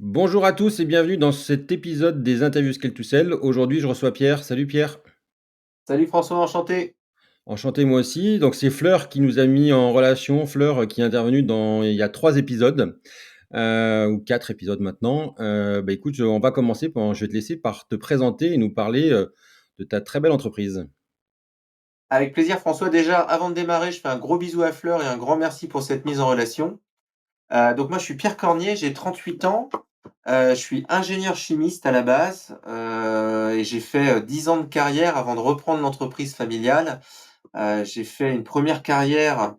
Bonjour à tous et bienvenue dans cet épisode des interviews Scale to Sell. Aujourd'hui, je reçois Pierre. Salut Pierre. Salut François, enchanté. Enchanté moi aussi. Donc c'est Fleur qui nous a mis en relation. Fleur qui est intervenue dans il y a 3 épisodes, ou 4 épisodes maintenant. Écoute, on va commencer je vais te laisser par te présenter et nous parler, de ta très belle entreprise. Avec plaisir François. Déjà, avant de démarrer, je fais un gros bisou à Fleur et un grand merci pour cette mise en relation. Donc moi, je suis Pierre Cornier, j'ai 38 ans. Je suis ingénieur chimiste à la base, et j'ai fait 10 ans de carrière avant de reprendre l'entreprise familiale. J'ai fait une première carrière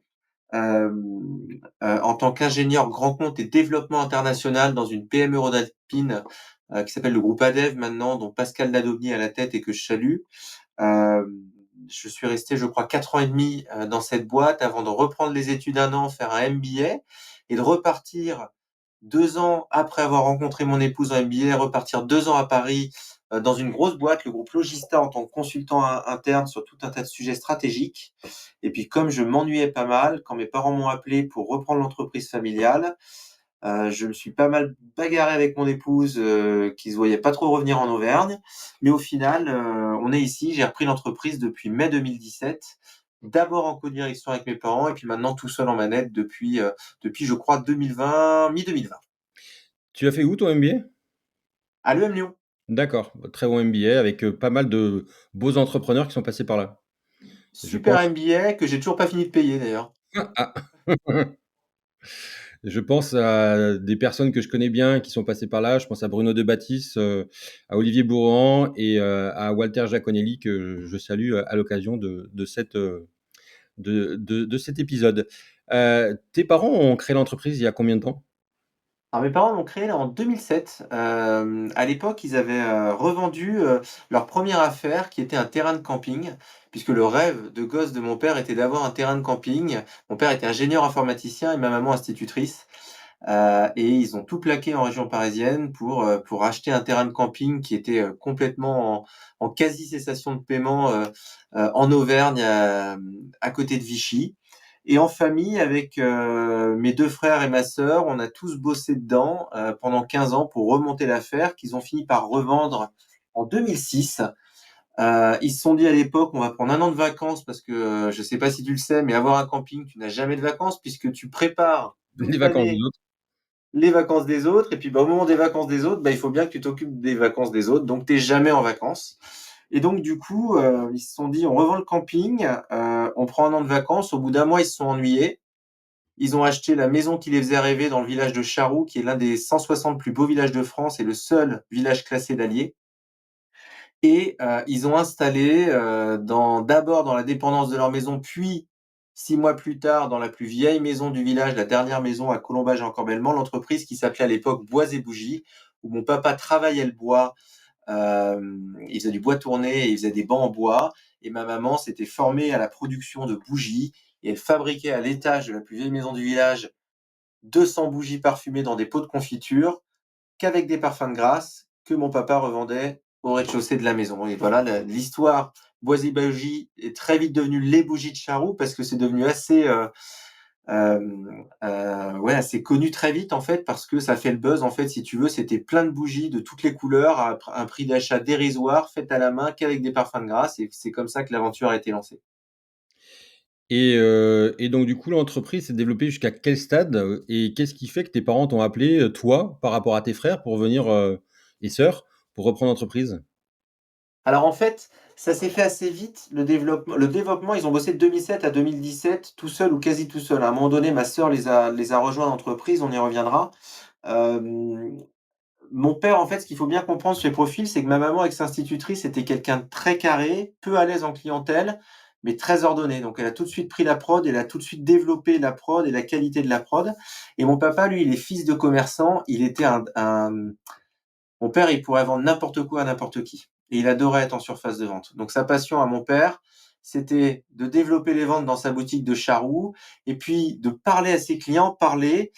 en tant qu'ingénieur grand compte et développement international dans une PME rhodalpine qui s'appelle le groupe ADEV maintenant, dont Pascal Ladobny à la tête et que je salue. Euh, je suis resté, je crois, 4 ans et demi dans cette boîte avant de reprendre les études un an, faire un MBA et de repartir 2 ans après avoir rencontré mon épouse en MBA, repartir 2 ans à Paris dans une grosse boîte, le groupe Logista, en tant que consultant interne sur tout un tas de sujets stratégiques. Et puis, comme je m'ennuyais pas mal, quand mes parents m'ont appelé pour reprendre l'entreprise familiale, je me suis pas mal bagarré avec mon épouse, qui se voyait pas trop revenir en Auvergne. Mais au final, on est ici. J'ai repris l'entreprise depuis mai 2017. D'abord en co-direction avec mes parents et puis maintenant tout seul en manette depuis je crois 2020, mi-2020. Tu as fait où ton MBA? À l'EM Lyon. D'accord, très bon MBA avec, pas mal de beaux entrepreneurs qui sont passés par là, je Super pense. MBA que j'ai toujours pas fini de payer d'ailleurs. Ah! Je pense à des personnes que je connais bien qui sont passées par là. Je pense à Bruno Debatisse, à Olivier Bourran et à Walter Giaconelli que je salue à l'occasion de cet épisode. Tes parents ont créé l'entreprise il y a combien de temps? Alors mes parents l'ont créé là en 2007. À l'époque, ils avaient revendu leur première affaire qui était un terrain de camping, puisque le rêve de gosse de mon père était d'avoir un terrain de camping. Mon père était ingénieur informaticien et ma maman institutrice. Et ils ont tout plaqué en région parisienne pour acheter un terrain de camping qui était complètement en quasi-cessation de paiement en Auvergne, à côté de Vichy. Et en famille, avec mes deux frères et ma sœur, on a tous bossé dedans pendant 15 ans pour remonter l'affaire, qu'ils ont fini par revendre en 2006. Ils se sont dit à l'époque, on va prendre un an de vacances parce que je ne sais pas si tu le sais, mais avoir un camping, tu n'as jamais de vacances puisque tu prépares Les toute vacances des l'année autres. les vacances des autres. Et puis, au moment des vacances des autres, il faut bien que tu t'occupes des vacances des autres. Donc, tu n'es jamais en vacances. Et donc, du coup, ils se sont dit, on revend le camping, on prend un an de vacances. Au bout d'un mois, ils se sont ennuyés. Ils ont acheté la maison qui les faisait rêver dans le village de Charroux, qui est l'un des 160 plus beaux villages de France et le seul village classé d'Allier. Et ils ont installé d'abord dans la dépendance de leur maison, puis 6 mois plus tard dans la plus vieille maison du village, la dernière maison à Colombage et encore Bellemont, l'entreprise qui s'appelait à l'époque Bois et Bougies, où mon papa travaillait le bois. Il faisait du bois tourné et il faisait des bancs en bois. Et ma maman s'était formée à la production de bougies et elle fabriquait à l'étage de la plus vieille maison du village 200 bougies parfumées dans des pots de confiture qu'avec des parfums de grâce que mon papa revendait au rez-de-chaussée de la maison. Et voilà, l'histoire Boisy Bougie est très vite devenue les bougies de Charroux parce que c'est devenu ouais, assez connu très vite en fait parce que ça fait le buzz en fait si tu veux. C'était plein de bougies de toutes les couleurs à un prix d'achat dérisoire, faites à la main qu'avec des parfums de grâce et c'est comme ça que l'aventure a été lancée. Et donc du coup, l'entreprise s'est développée jusqu'à quel stade? Et qu'est-ce qui fait que tes parents t'ont appelé, toi, par rapport à tes frères pour venir, et sœurs, pour reprendre l'entreprise? Alors en fait, ça s'est fait assez vite, le développement, ils ont bossé de 2007 à 2017, tout seul ou quasi tout seul. À un moment donné, ma sœur les a rejoints l'entreprise, on y reviendra. Hem, Mon père, en fait, ce qu'il faut bien comprendre sur les profils, c'est que ma maman, ex-institutrice, était quelqu'un de très carré, peu à l'aise en clientèle, mais très ordonné. Donc elle a tout de suite pris la prod, elle a tout de suite développé la prod et la qualité de la prod. Et mon papa, lui, il est fils de commerçant, il était mon père, il pourrait vendre n'importe quoi à n'importe qui. Et il adorait être en surface de vente. Donc sa passion à mon père, c'était de développer les ventes dans sa boutique de Charroux, et puis de parler à ses clients, parler,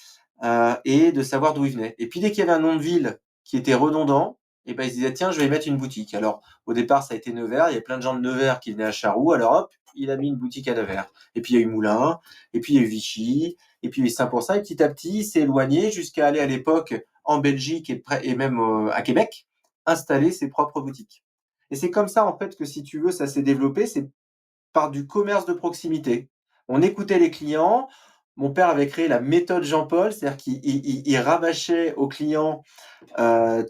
et de savoir d'où il venait. Et puis dès qu'il y avait un nom de ville qui était redondant, et ben il se disait tiens, je vais y mettre une boutique. Alors au départ, ça a été Nevers, il y a plein de gens de Nevers qui venaient à Charroux, alors hop, il a mis une boutique à Nevers. Et puis il y a eu Moulins, et puis il y a eu Vichy, Et puis c'est pour ça, petit à petit, il s'est éloigné jusqu'à aller à l'époque en Belgique et même à Québec, installer ses propres boutiques. Et c'est comme ça, en fait, que si tu veux, ça s'est développé, c'est par du commerce de proximité. On écoutait les clients. Mon père avait créé la méthode Jean-Paul, c'est-à-dire qu'il rabâchait aux clients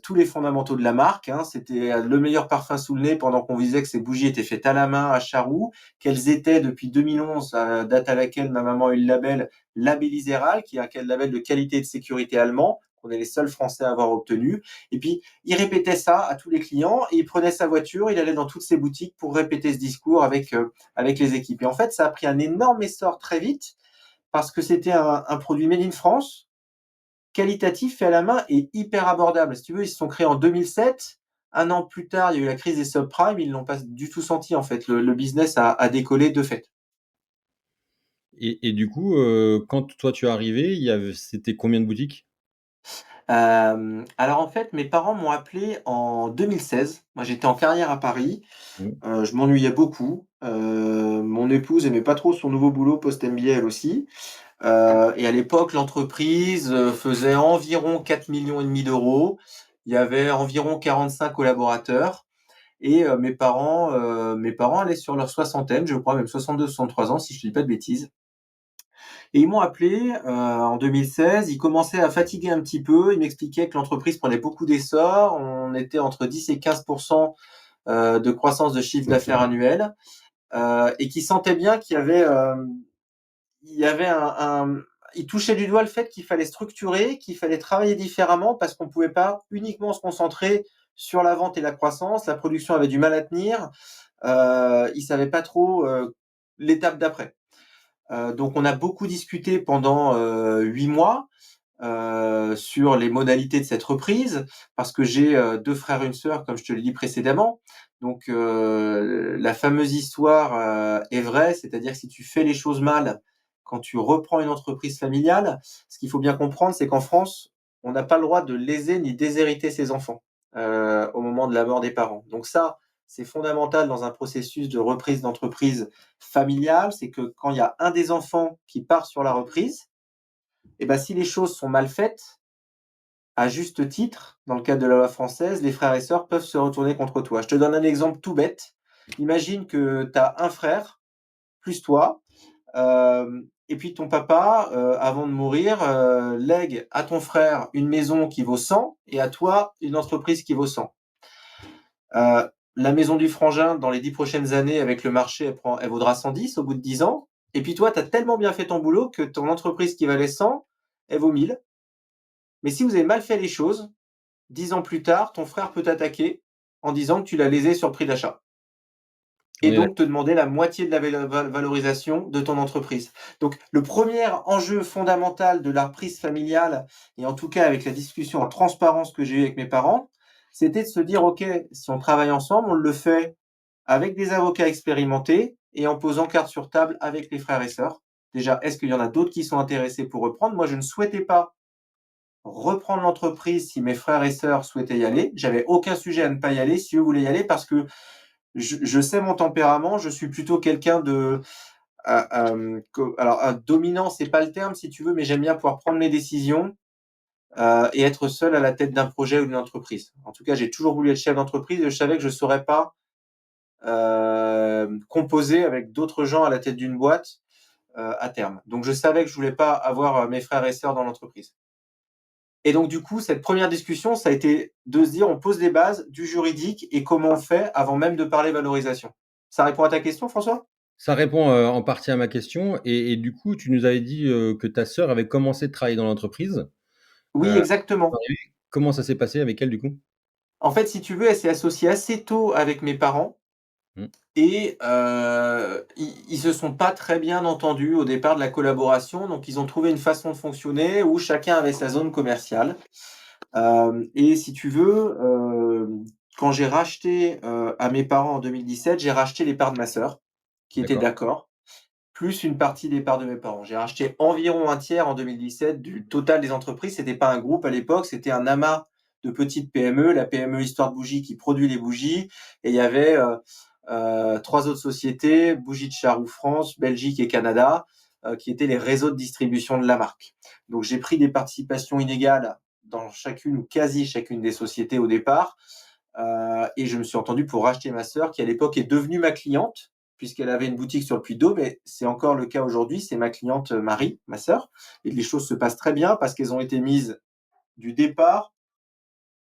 tous les fondamentaux de la marque. Hein. C'était le meilleur parfum sous le nez pendant qu'on disait que ces bougies étaient faites à la main, à Charroux, qu'elles étaient depuis 2011, date à laquelle ma maman a eu le label Labelliseral, qui est un label de qualité et de sécurité allemand, qu'on est les seuls Français à avoir obtenu. Et puis, il répétait ça à tous les clients et il prenait sa voiture, il allait dans toutes ses boutiques pour répéter ce discours avec les équipes. Et en fait, ça a pris un énorme essor très vite parce que c'était un produit made in France, qualitatif, fait à la main et hyper abordable. Si tu veux, ils se sont créés en 2007. Un an plus tard, il y a eu la crise des subprimes. Ils l'ont pas du tout senti, en fait. Le business a décollé de fait. Et du coup, quand toi tu es arrivé, c'était combien de boutiques? Alors en fait, mes parents m'ont appelé en 2016. Moi, j'étais en carrière à Paris. Mmh. Je m'ennuyais beaucoup. Mon épouse aimait pas trop son nouveau boulot post-MBA, elle aussi. Et à l'époque, l'entreprise faisait environ 4,5 millions d'euros. Il y avait environ 45 collaborateurs. Et mes parents allaient sur leur soixantaine, je crois, même 62, 63 ans, si je ne dis pas de bêtises. Et ils m'ont appelé en 2016. Ils commençaient à fatiguer un petit peu. Ils m'expliquaient que l'entreprise prenait beaucoup d'essor. On était entre 10 et 15% de croissance de chiffre d'affaires annuel, et qui sentaient bien qu'il y avait il touchait du doigt le fait qu'il fallait structurer, qu'il fallait travailler différemment parce qu'on ne pouvait pas uniquement se concentrer sur la vente et la croissance. La production avait du mal à tenir. Ils ne savaient pas trop l'étape d'après. Donc on a beaucoup discuté pendant 8 mois sur les modalités de cette reprise, parce que j'ai deux frères et une sœur, comme je te l'ai dit précédemment. Donc la fameuse histoire est vraie, c'est-à-dire que si tu fais les choses mal, quand tu reprends une entreprise familiale, ce qu'il faut bien comprendre, c'est qu'en France, on n'a pas le droit de léser ni déshériter ses enfants au moment de la mort des parents. Donc ça, c'est fondamental dans un processus de reprise d'entreprise familiale, c'est que quand il y a un des enfants qui part sur la reprise, et ben, si les choses sont mal faites, à juste titre, dans le cadre de la loi française, les frères et sœurs peuvent se retourner contre toi. Je te donne un exemple tout bête. Imagine que tu as un frère, plus toi, et puis ton papa, avant de mourir, lègue à ton frère une maison qui vaut 100 et à toi une entreprise qui vaut 100. La maison du frangin, dans les 10 prochaines années, avec le marché, elle vaudra 110 au bout de 10 ans. Et puis toi, tu as tellement bien fait ton boulot que ton entreprise qui valait 100, elle vaut 1000. Mais si vous avez mal fait les choses, 10 ans plus tard, ton frère peut t'attaquer en disant que tu l'as lésé sur le prix d'achat et On est donc te demander la moitié de la valorisation de ton entreprise. Donc le premier enjeu fondamental de la reprise familiale, et en tout cas avec la discussion en transparence que j'ai eue avec mes parents, c'était de se dire: OK, si on travaille ensemble, on le fait avec des avocats expérimentés et en posant carte sur table avec les frères et sœurs. Déjà, est-ce qu'il y en a d'autres qui sont intéressés pour reprendre? Moi, je ne souhaitais pas reprendre l'entreprise si mes frères et sœurs souhaitaient y aller. J'avais aucun sujet à ne pas y aller si eux voulaient y aller, parce que je sais mon tempérament. Je suis plutôt quelqu'un de alors dominant, c'est pas le terme si tu veux, mais j'aime bien pouvoir prendre mes décisions et être seul à la tête d'un projet ou d'une entreprise. En tout cas, j'ai toujours voulu être chef d'entreprise et je savais que je ne saurais pas composer avec d'autres gens à la tête d'une boîte à terme. Donc je savais que je voulais pas avoir mes frères et sœurs dans l'entreprise. Et donc, du coup, cette première discussion, ça a été de se dire, on pose les bases du juridique et comment on fait avant même de parler valorisation. Ça répond à ta question, François? Ça répond, en partie à ma question et du coup, tu nous avais dit, que ta sœur avait commencé de travailler dans l'entreprise. Oui, Heu, exactement. Comment ça s'est passé avec elle, du coup? En fait, si tu veux, elle s'est associée assez tôt avec mes parents Mmh, et ils se sont pas très bien entendus au départ de la collaboration. Donc, ils ont trouvé une façon de fonctionner où chacun avait sa zone commerciale. Et si tu veux, quand j'ai racheté à mes parents en 2017, j'ai racheté les parts de ma sœur, qui était d'accord, d'accord, plus une partie des parts de mes parents. J'ai racheté environ un tiers en 2017 du total des entreprises. C'était pas un groupe à l'époque, c'était un amas de petites PME, la PME Histoire de Bougie qui produit les bougies, et il y avait 3 autres sociétés, Bougies de Charroux France, Belgique et Canada, qui étaient les réseaux de distribution de la marque. Donc j'ai pris des participations inégales dans chacune ou quasi chacune des sociétés au départ, et je me suis entendu pour racheter ma sœur, qui à l'époque est devenue ma cliente, puisqu'elle avait une boutique sur le Puy-de-Dôme, mais c'est encore le cas aujourd'hui, c'est ma cliente Marie, ma sœur, et les choses se passent très bien parce qu'elles ont été mises du départ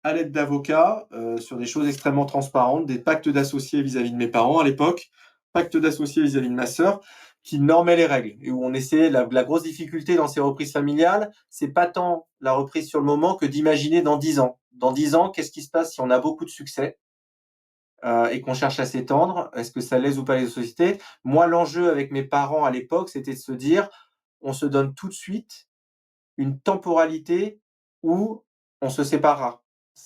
à l'aide d'avocats sur des choses extrêmement transparentes, des pactes d'associés vis-à-vis de mes parents à l'époque, pactes d'associés vis-à-vis de ma sœur, qui normaient les règles et où on essayait, la grosse difficulté dans ces reprises familiales, c'est pas tant la reprise sur le moment que d'imaginer dans 10 ans. Dans 10 ans, qu'est-ce qui se passe si on a beaucoup de succès et qu'on cherche à s'étendre? Est-ce que ça lèse ou pas les sociétés? Moi, l'enjeu avec mes parents à l'époque, c'était de se dire, on se donne tout de suite une temporalité où on se séparera.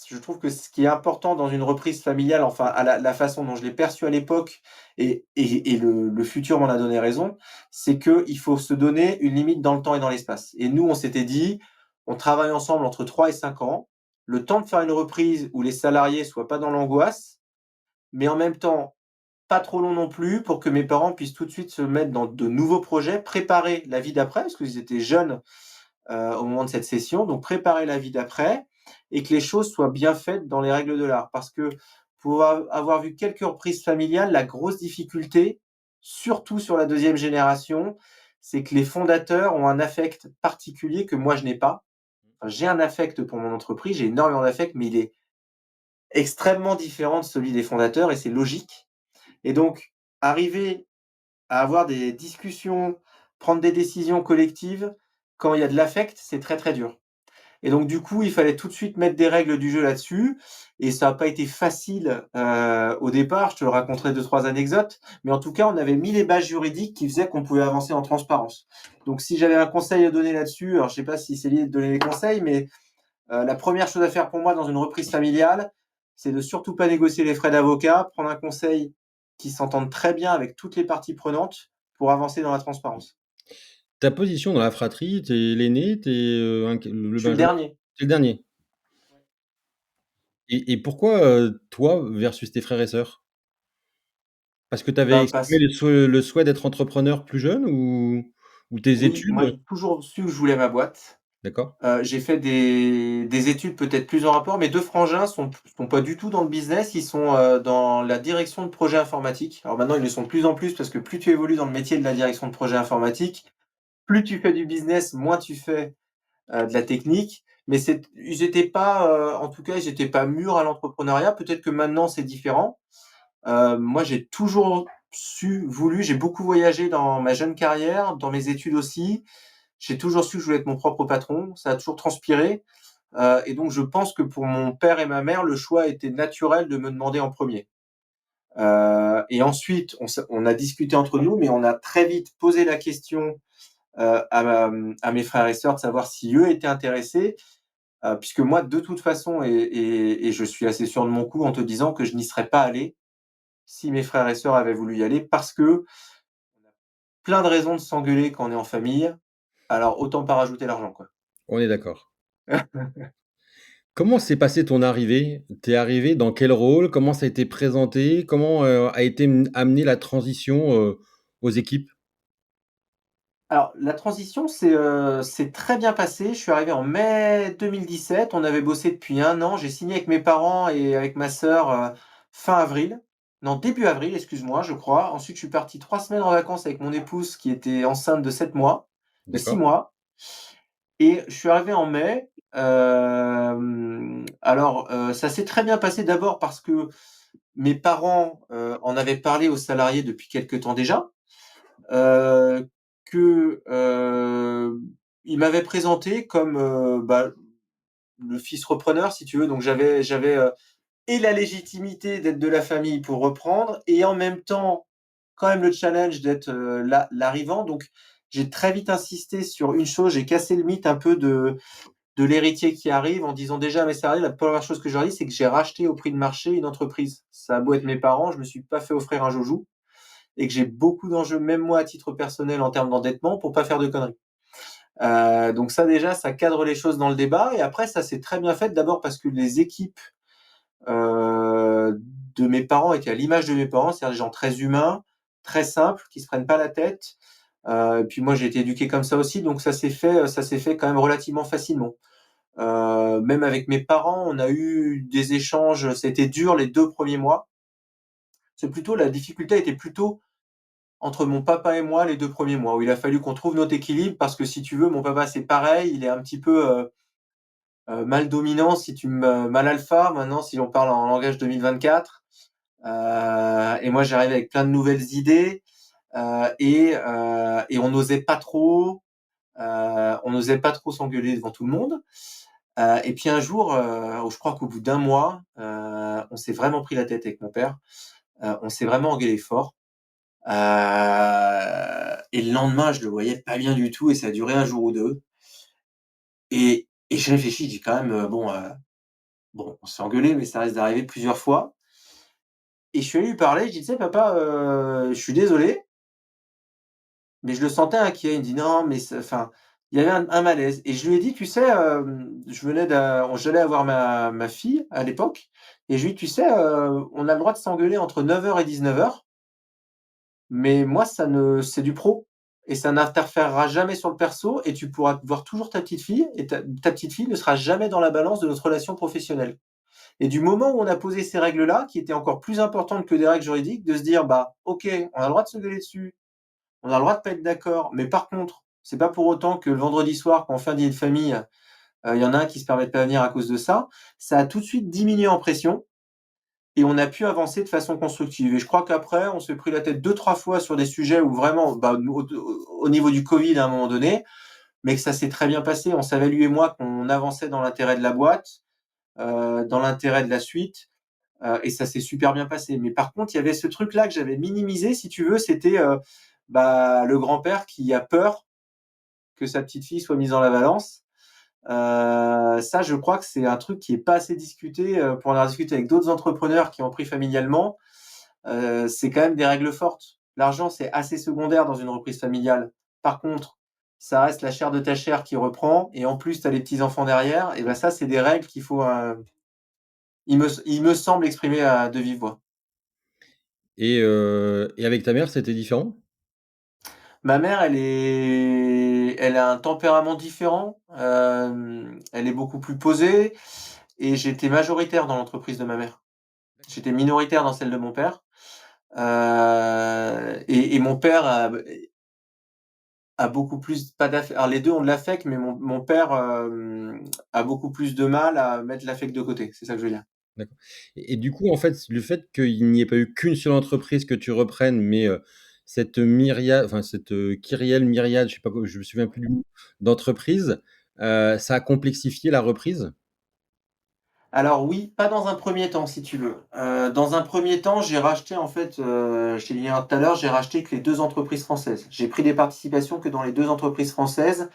Je trouve que ce qui est important dans une reprise familiale, enfin à la façon dont je l'ai perçu à l'époque et le futur m'en a donné raison, c'est qu'il faut se donner une limite dans le temps et dans l'espace. Et nous, on s'était dit, on travaille ensemble entre 3 et 5 ans, le temps de faire une reprise où les salariés soient pas dans l'angoisse, mais en même temps, pas trop long non plus pour que mes parents puissent tout de suite se mettre dans de nouveaux projets, préparer la vie d'après, parce qu'ils étaient jeunes au moment de cette session, donc préparer la vie d'après et que les choses soient bien faites dans les règles de l'art. Parce que pour avoir vu quelques reprises familiales, la grosse difficulté, surtout sur la deuxième génération, c'est que les fondateurs ont un affect particulier que moi je n'ai pas. Enfin, j'ai un affect pour mon entreprise, j'ai énormément d'affect, mais il est extrêmement différent de celui des fondateurs et c'est logique. Et donc, arriver à avoir des discussions, prendre des décisions collectives, quand il y a de l'affect, c'est très, très dur. Et donc du coup, il fallait tout de suite mettre des règles du jeu là-dessus et ça a pas été facile, au départ. Je te raconterai 2-3 anecdotes, mais en tout cas, on avait mis les bases juridiques qui faisaient qu'on pouvait avancer en transparence. Donc si j'avais un conseil à donner là-dessus, alors je sais pas si c'est lié de donner des conseils, mais la première chose à faire pour moi dans une reprise familiale, c'est de surtout pas négocier les frais d'avocat, prendre un conseil qui s'entende très bien avec toutes les parties prenantes pour avancer dans la transparence. Ta position dans la fratrie, tu es l'aîné, tu es, le Je suis le benjamin? dernier. Tu es le dernier? Et pourquoi, toi versus tes frères et sœurs? Parce que tu avais Ben, exprimé parce le souhait d'être entrepreneur plus jeune ou tes Oui, moi études? j'ai toujours su que je voulais ma boîte. D'accord, J'ai fait des études peut-être plus en rapport. Mes 2 frangins sont pas du tout dans le business, ils sont, dans la direction de projets informatiques. Alors maintenant, ils le sont de plus en plus parce que plus tu évolues dans le métier de la direction de projet informatique, plus tu fais du business, moins tu fais, de la technique. Mais ils étaient pas, en tout cas, ils étaient pas mûrs à l'entrepreneuriat. Peut-être que maintenant c'est différent. Moi, j'ai toujours voulu, j'ai beaucoup voyagé dans ma jeune carrière, dans mes études aussi. J'ai toujours su que je voulais être mon propre patron, ça a toujours transpiré, et donc je pense que pour mon père et ma mère, le choix était naturel de me demander en premier. Et ensuite, on a discuté entre nous, mais on a très vite posé la question, à mes frères et sœurs de savoir si eux étaient intéressés, puisque moi, de toute façon et je suis assez sûr de mon coup en te disant que je n'y serais pas allé si mes frères et sœurs avaient voulu y aller parce que plein de raisons de s'engueuler quand on est en famille, alors autant pas rajouter l'argent, quoi. on est d'accord. Comment s'est passée ton arrivée? Tu es arrivé dans quel rôle? Comment ça a été présenté? Comment, a été amenée la transition, aux équipes? Alors, la transition s'est très bien passé. Je suis arrivé en mai 2017. On avait bossé depuis 1 an. J'ai signé avec mes parents et avec ma sœur, fin avril. Non, début avril, excuse-moi, je crois. Ensuite, je suis parti 3 semaines en vacances avec mon épouse qui était enceinte de 7 mois, de 6 D'accord, mois et je suis arrivé en mai. Alors, ça s'est très bien passé d'abord parce que mes parents, en avaient parlé aux salariés depuis quelque temps déjà. Heu, que, il m'avait présenté comme, bah, le fils repreneur si tu veux, donc j'avais, et la légitimité d'être de la famille pour reprendre et en même temps, quand même le challenge d'être, l'arrivant, donc j'ai très vite insisté sur une chose, j'ai cassé le mythe un peu de l'héritier qui arrive en disant déjà à mes salariés, la première chose que je leur dis, c'est que j'ai racheté au prix de marché une entreprise. Ça a beau être mes parents, je me suis pas fait offrir un joujou et que j'ai beaucoup d'enjeux, même moi à titre personnel en termes d'endettement, pour pas faire de conneries. Donc ça déjà, ça cadre les choses dans le débat et après ça s'est très bien fait d'abord parce que les équipes de mes parents étaient à l'image de mes parents, c'est-à-dire des gens très humains, très simples, qui se prennent pas la tête, Puis moi, j'ai été éduqué comme ça aussi, donc ça s'est fait quand même relativement facilement. Même avec mes parents, on a eu des échanges. C'était dur les 2 premiers mois. C'est plutôt la difficulté était plutôt entre mon papa et moi les 2 premiers mois, où il a fallu qu'on trouve notre équilibre parce que si tu veux, mon papa c'est pareil, il est un petit peu mal dominant, si tu me mal alpha. Maintenant, si on parle en langage 2024, et moi j'arrive avec plein de nouvelles idées et on n'osait pas trop s'engueuler devant tout le monde. Et puis un jour, je crois qu'au bout d'un mois, on s'est vraiment pris la tête avec mon père. On s'est vraiment engueulé fort. Et le lendemain, je le voyais pas bien du tout et ça a duré un jour ou deux. Et je réfléchis, je dis quand même, bon, on s'est engueulé, mais ça risque d'arriver plusieurs fois. Et je suis allé lui parler, je dis: «Tu sais papa, je suis désolé, mais je le sentais inquiet». Il me dit: «Non, mais c'est» enfin, il y avait un malaise et je lui ai dit: «Tu sais, j'allais avoir ma fille à l'époque et je lui ai dit: "Tu sais, on a le droit de s'engueuler entre 9 heures et 19 heures, mais moi ça ne c'est du pro et ça n'interférera jamais sur le perso et tu pourras voir toujours ta petite fille et ta petite fille ne sera jamais dans la balance de notre relation professionnelle". Et du moment où on a posé ces règles-là, qui étaient encore plus importantes que des règles juridiques, de se dire: «Bah, OK, on a le droit de se gueuler dessus, on a le droit de pas être d'accord, mais par contre, c'est pas pour autant que le vendredi soir, quand on fait un dîner de famille, il y en a un qui se permet de pas venir à cause de ça». Ça a tout de suite diminué en pression et on a pu avancer de façon constructive et je crois qu'après, on s'est pris la tête 2-3 fois sur des sujets où vraiment, bah, au niveau du covid à un moment donné, mais que ça s'est très bien passé. On savait lui et moi qu'on avançait dans l'intérêt de la boîte, dans l'intérêt de la suite. Et ça s'est super bien passé. Mais par contre, il y avait ce truc-là que j'avais minimisé, si tu veux, c'était bah, le grand-père qui a peur que sa petite fille soit mise dans la balance. Ça, je crois que c'est un truc qui est pas assez discuté. Pour en avoir discuté avec d'autres entrepreneurs qui ont pris familialement, c'est quand même des règles fortes. L'argent, c'est assez secondaire dans une reprise familiale. Par contre, ça reste la chair de ta chair qui reprend, et en plus, tu as les petits enfants derrière. Et ben ça, c'est des règles qu'il faut, il me semble, exprimer de vive voix. Et avec ta mère, c'était différent? Ma mère, elle a un tempérament différent, elle est beaucoup plus posée et j'étais majoritaire dans l'entreprise de ma mère. J'étais minoritaire dans celle de mon père, et mon père a beaucoup plus pas d'affect. Alors les 2 ont de l'affect, mais mon père, a beaucoup plus de mal à mettre l'affect de côté, c'est ça que je veux dire. D'accord. Et du coup, en fait, le fait qu'il n'y ait pas eu qu'une seule entreprise que tu reprennes, mais cette myriade, enfin cette, kyrielle, myriade, je sais pas co je me souviens plus du mot, d'entreprises, ça a complexifié la reprise? Alors oui, pas dans un premier temps, si tu veux. Dans un premier temps, j'ai racheté en fait, je t'ai dit tout à l'heure, j'ai racheté que les 2 entreprises françaises. J'ai pris des participations que dans les 2 entreprises françaises.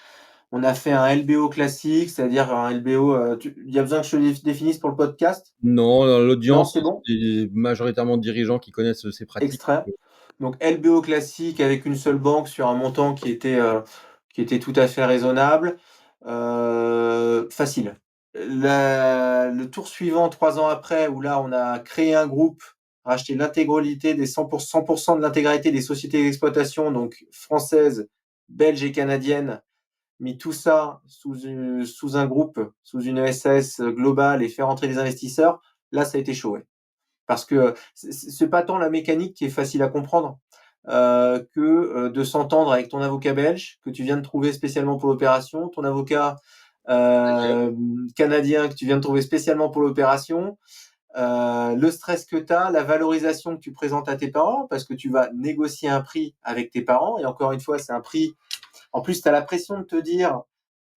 On a fait un LBO classique, c'est-à-dire un LBO, il y a besoin que je te le définisse pour le podcast? Non, Non, l'audience, c'est bon? c'est majoritairement dirigeants qui connaissent ces pratiques. Extrait. Donc LBO classique avec une seule banque sur un montant qui était tout à fait raisonnable, facile. Le tour suivant, 3 ans après, où là, on a créé un groupe, racheté l'intégralité des 100 de l'intégralité des sociétés d'exploitation, donc françaises, belges et canadiennes, mis tout ça sous un groupe, sous une SAS globale et faire entrer des investisseurs. Là, ça a été chaud, ouais. Parce que c'est pas tant la mécanique qui est facile à comprendre, que, de s'entendre avec ton avocat belge, que tu viens de trouver spécialement pour l'opération, ton avocat, canadien que tu viens de trouver spécialement pour l'opération, le stress que tu as, la valorisation que tu présentes à tes parents, parce que tu vas négocier un prix avec tes parents et encore une fois, c'est un prix en plus, tu as la pression de te dire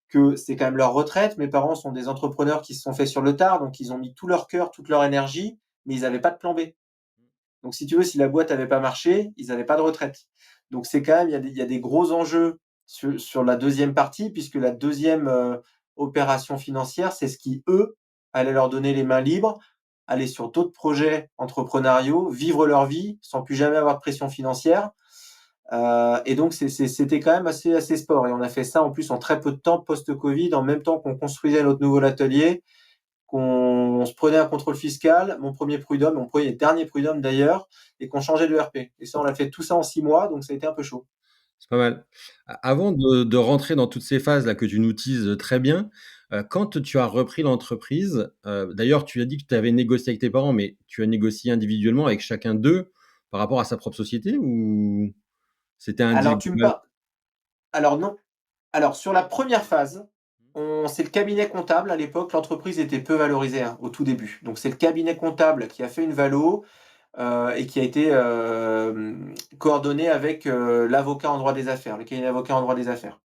que c'est quand même leur retraite. Mes parents sont des entrepreneurs qui se sont faits sur le tard, donc ils ont mis tout leur cœur, toute leur énergie, mais ils avaient pas de plan B. Donc, si tu veux, si la boîte avait pas marché, ils avaient pas de retraite. Donc, c'est quand même, il y a des gros enjeux sur la deuxième partie, puisque la deuxième opération financière, c'est ce qui, eux, allait leur donner les mains libres, aller sur d'autres projets entrepreneuriaux, vivre leur vie sans plus jamais avoir de pression financière. Et donc, c'était quand même assez sport. Et on a fait ça en plus en très peu de temps post-Covid, en même temps qu'on construisait notre nouveau atelier, qu'on se prenait un contrôle fiscal, mon premier prud'homme, mon premier et dernier prud'homme d'ailleurs, et qu'on changeait de ERP. Et ça, on a fait tout ça en 6 mois, donc ça a été un peu chaud. C'est pas mal. A avant de rentrer dans toutes ces phases-là que tu nous teases très bien, quand tu as repris l'entreprise, d'ailleurs tu as dit que tu avais négocié avec tes parents, mais tu as négocié individuellement avec chacun d'eux par rapport à sa propre société ou c'était Alors tu me individuel? par alors non. Alors sur la première phase, on c'est le cabinet comptable à l'époque, l'entreprise était peu valorisée, hein, au tout début. Donc c'est le cabinet comptable qui a fait une valo, et qui a été, coordonné avec, l'avocat en droit des affaires, le cabinet d'avocat en droit des affaires.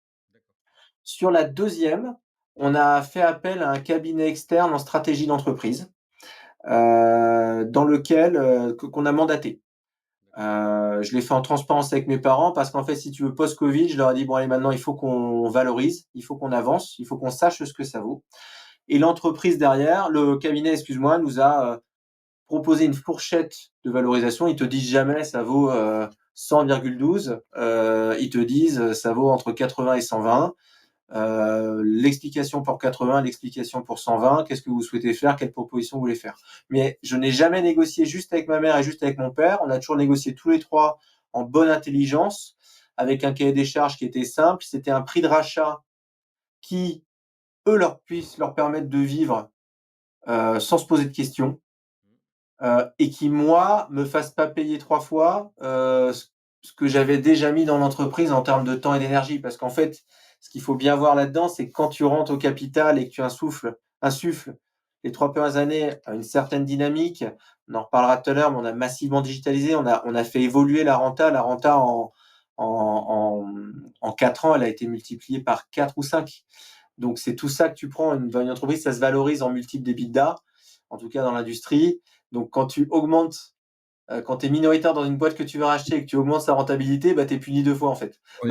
Sur la deuxième, on a fait appel à un cabinet externe en stratégie d'entreprise, dans lequel, qu'on a mandaté. Je l'ai fait en transparence avec mes parents parce qu'en fait, si tu veux, post-Covid, je leur ai dit: «Bon allez, maintenant il faut qu'on valorise, il faut qu'on avance, il faut qu'on sache ce que ça vaut» et l'entreprise derrière, le cabinet, excuse-moi, nous a, proposé une fourchette de valorisation. Ils te disent jamais ça vaut, 100,12, ils te disent, ça vaut entre 80 et 120. L'explication pour 80, l'explication pour 120, qu'est-ce que vous souhaitez faire, quelle proposition vous voulez faire. Mais je n'ai jamais négocié juste avec ma mère et juste avec mon père, on a toujours négocié tous les trois en bonne intelligence, avec un cahier des charges qui était simple, c'était un prix de rachat qui, eux, puisse leur permettre de vivre sans se poser de questions, et qui, moi, me fasse pas payer trois fois ce que j'avais déjà mis dans l'entreprise en termes de temps et d'énergie. Parce qu'en fait, ce qu'il faut bien voir là-dedans, c'est que quand tu rentres au capital et que tu insuffles les 3 premières années à une certaine dynamique, on en reparlera tout à l'heure, mais on a massivement digitalisé, on a fait évoluer la renta. La renta, en 4 ans, elle a été multipliée par 4 ou 5. Donc, c'est tout ça que tu prends. Une entreprise, ça se valorise en multiple d'EBITDA, en tout cas dans l'industrie. Donc, quand tu augmentes, quand tu es minoritaire dans une boîte que tu veux racheter et que tu augmentes sa rentabilité, bah, tu es puni deux fois en fait. On est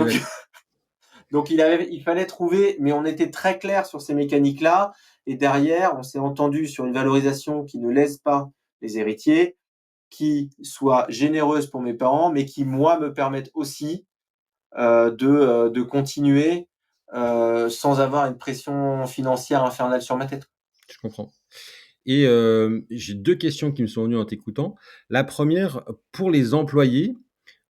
Donc, d'accord. il fallait trouver, mais on était très clair sur ces mécaniques-là. Et derrière, on s'est entendu sur une valorisation qui ne lèse pas les héritiers, qui soit généreuse pour mes parents, mais qui, moi, me permette aussi de continuer sans avoir une pression financière infernale sur ma tête. Je comprends. Et j'ai 2 questions qui me sont venues en t'écoutant. La première, pour les employés,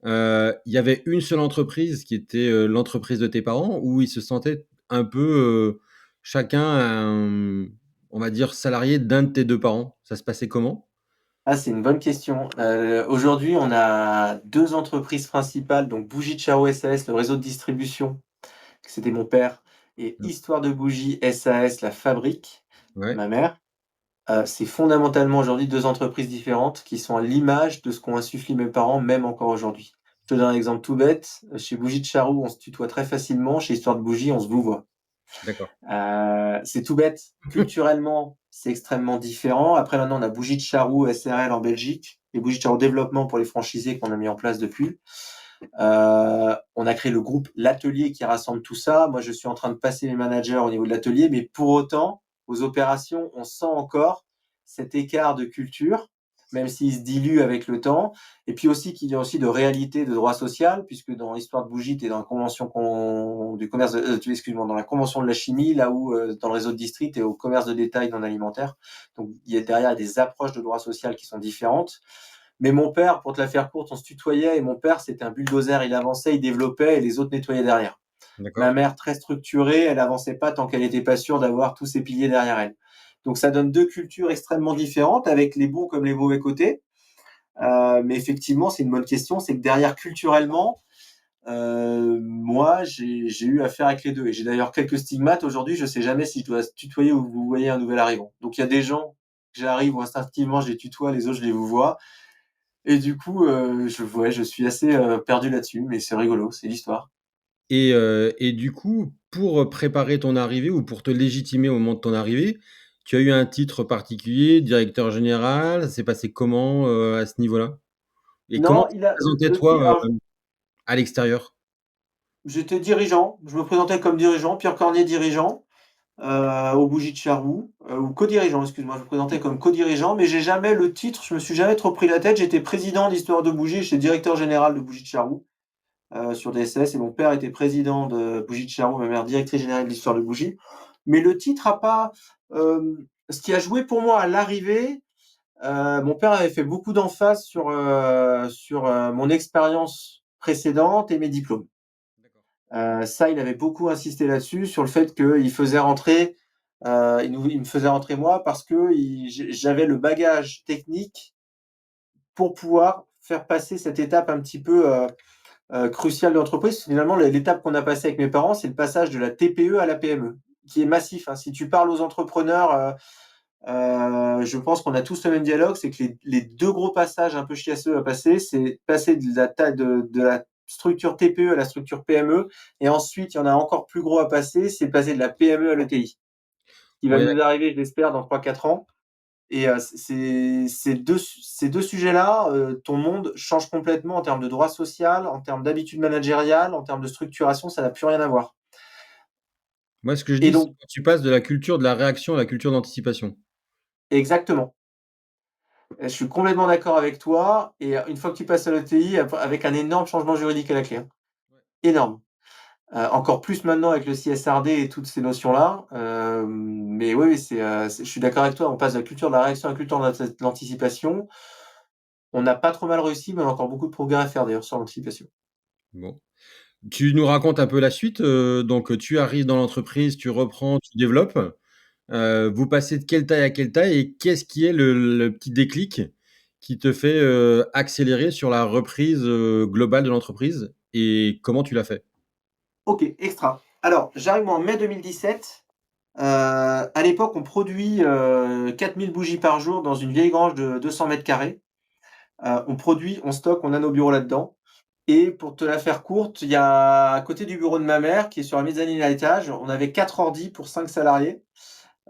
il y avait une seule entreprise qui était, l'entreprise de tes parents ou ils se sentaient un peu, chacun, on va dire salarié d'un de tes 2 parents? Ça se passait comment? Ah, c'est une bonne question. Aujourd'hui, on a 2 entreprises principales, donc Bougies de Chao SAS, le réseau de distribution, c'était mon père, et Mmh. Histoire de Bougies SAS, la fabrique, Ouais, ma mère. C'est fondamentalement aujourd'hui 2 entreprises différentes qui sont à l'image de ce qu'ont insufflé mes parents, même encore aujourd'hui. Je te donne un exemple tout bête, chez Bougies de Charroux, on se tutoie très facilement, chez Histoire de Bougies, on se vouvoie. d'accord. C'est tout bête. Culturellement, c'est extrêmement différent. Après, maintenant, on a Bougies de Charroux SRL en Belgique et Bougies de Charroux Développement pour les franchisés qu'on a mis en place depuis. On a créé le groupe L'Atelier qui rassemble tout ça. Moi, je suis en train de passer les managers au niveau de l'atelier, mais pour autant, aux opérations, on sent encore cet écart de culture, même s'il se dilue avec le temps. Et puis aussi qu'il y a aussi de réalité de droit social, puisque dans l'histoire de Bougie, tu es dans la convention du commerce, excuse-moi, dans la convention de la chimie, là où dans le réseau de district, tu es au commerce de détail non alimentaire. Donc il y a derrière des approches de droit social qui sont différentes. Mais mon père, pour te la faire courte, on se tutoyait et mon père, c'était un bulldozer. Il avançait, il développait et les autres nettoyaient derrière. Ma D'accord. mère, très structurée, elle avançait pas tant qu'elle n'était pas sûre d'avoir tous ses piliers derrière elle. Donc ça donne deux cultures extrêmement différentes avec les bons comme les mauvais côtés. Mais effectivement, c'est une bonne question. C'est que derrière, culturellement, moi, j'ai eu affaire avec les deux. Et j'ai d'ailleurs quelques stigmates. Aujourd'hui, je sais jamais si je dois tutoyer ou vous voyez un nouvel arrivant. Donc il y a des gens, j'arrive ou instinctivement, je les tutoie, les autres, je les vous vois. Et du coup, je suis assez perdu là-dessus, mais c'est rigolo, c'est l'histoire. Et du coup, pour préparer ton arrivée ou pour te légitimer au moment de ton arrivée, tu as eu un titre particulier, directeur général? Ça s'est passé comment, à ce niveau-là? Et comment Non, tu te il a présentais le ti toi, alors à l'extérieur? j'étais dirigeant, je me présentais comme dirigeant, Pierre Cornier dirigeant, aux Bougies de Charroux, ou co-dirigeant, excuse-moi, je me présentais comme co-dirigeant, mais j'ai jamais le titre, je me suis jamais trop pris la tête. J'étais président d'Histoire de Bougies, j'étais directeur général de Bougies de Charroux, sur DSS et mon père était président de Bougies de Charroux, ma mère directrice générale de l'Histoire de Bougies. Mais le titre a pas, ce qui a joué pour moi à l'arrivée, mon père avait fait beaucoup d'emphase sur mon expérience précédente et mes diplômes. Ça, il avait beaucoup insisté là-dessus, sur le fait qu'il faisait rentrer, il me faisait rentrer moi parce que j'avais le bagage technique pour pouvoir faire passer cette étape un petit peu cruciale de l'entreprise. Finalement, l'étape qu'on a passée avec mes parents, c'est le passage de la TPE à la PME, qui est massif. Hein. Si tu parles aux entrepreneurs, je pense qu'on a tous le même dialogue, c'est que les deux gros passages un peu chiasseux à passer, c'est passer de la structure TPE à la structure PME, et ensuite, il y en a encore plus gros à passer, c'est passer de la PME à l'ETI, qui va Ouais, nous arriver, je l'espère, dans 3-4 ans. Et ces deux sujets-là, ton monde change complètement en termes de droit social, en termes d'habitude managériale, en termes de structuration, ça n'a plus rien à voir. moi, ce que je Et dis, c'est donc, quand tu passes de la culture de la réaction à la culture d'anticipation. exactement. Je suis complètement d'accord avec toi. Et une fois que tu passes à l'ETI, avec un énorme changement juridique à la clé, hein. Énorme. Encore plus maintenant avec le CSRD et toutes ces notions-là. Mais oui, oui, je suis d'accord avec toi. On passe de la culture de la réaction à la culture de l'anticipation. On n'a pas trop mal réussi, mais on a encore beaucoup de progrès à faire d'ailleurs sur l'anticipation. Bon. Tu nous racontes un peu la suite. Donc, tu arrives dans l'entreprise, tu reprends, tu développes. Vous passez de quelle taille à quelle taille et qu'est-ce qui est le petit déclic qui te fait accélérer sur la reprise globale de l'entreprise et comment tu l'as fait? Ok, extra. Alors, j'arrive moi en mai 2017. À l'époque, on produit 4000 bougies par jour dans une vieille grange de 200 mètres carrés. On produit, on stocke, on a nos bureaux là-dedans. Et pour te la faire courte, il y a à côté du bureau de ma mère, qui est sur la mezzanine à l'étage, on avait 4 ordis pour 5 salariés.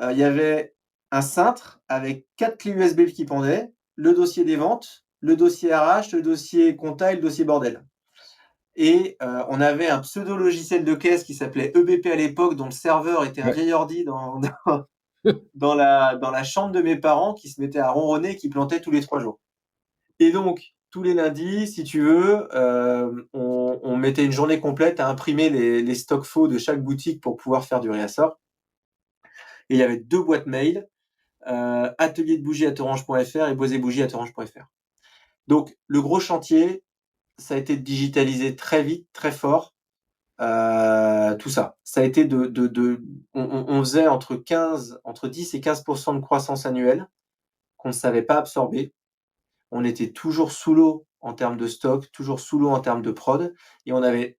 Il y avait un cintre avec 4 clés USB qui pendaient, le dossier des ventes, le dossier RH, le dossier compta et le dossier bordel. Et on avait un pseudo logiciel de caisse qui s'appelait EBP à l'époque, dont le serveur était un Ouais. vieil ordi dans la chambre de mes parents qui se mettait à ronronner et qui plantait tous les 3 jours. Et donc, tous les lundis, si tu veux, on mettait une journée complète à imprimer les stocks faux de chaque boutique pour pouvoir faire du réassort. Et il y avait 2 boîtes mail, atelier de bougies à orange.fr et bougie à orange.fr. Donc, le gros chantier, ça a été de digitaliser très vite, très fort, tout ça. Ça a été on faisait entre 10 et 15% de croissance annuelle qu'on ne savait pas absorber. On était toujours sous l'eau en termes de stock, toujours sous l'eau en termes de prod, et on n'avait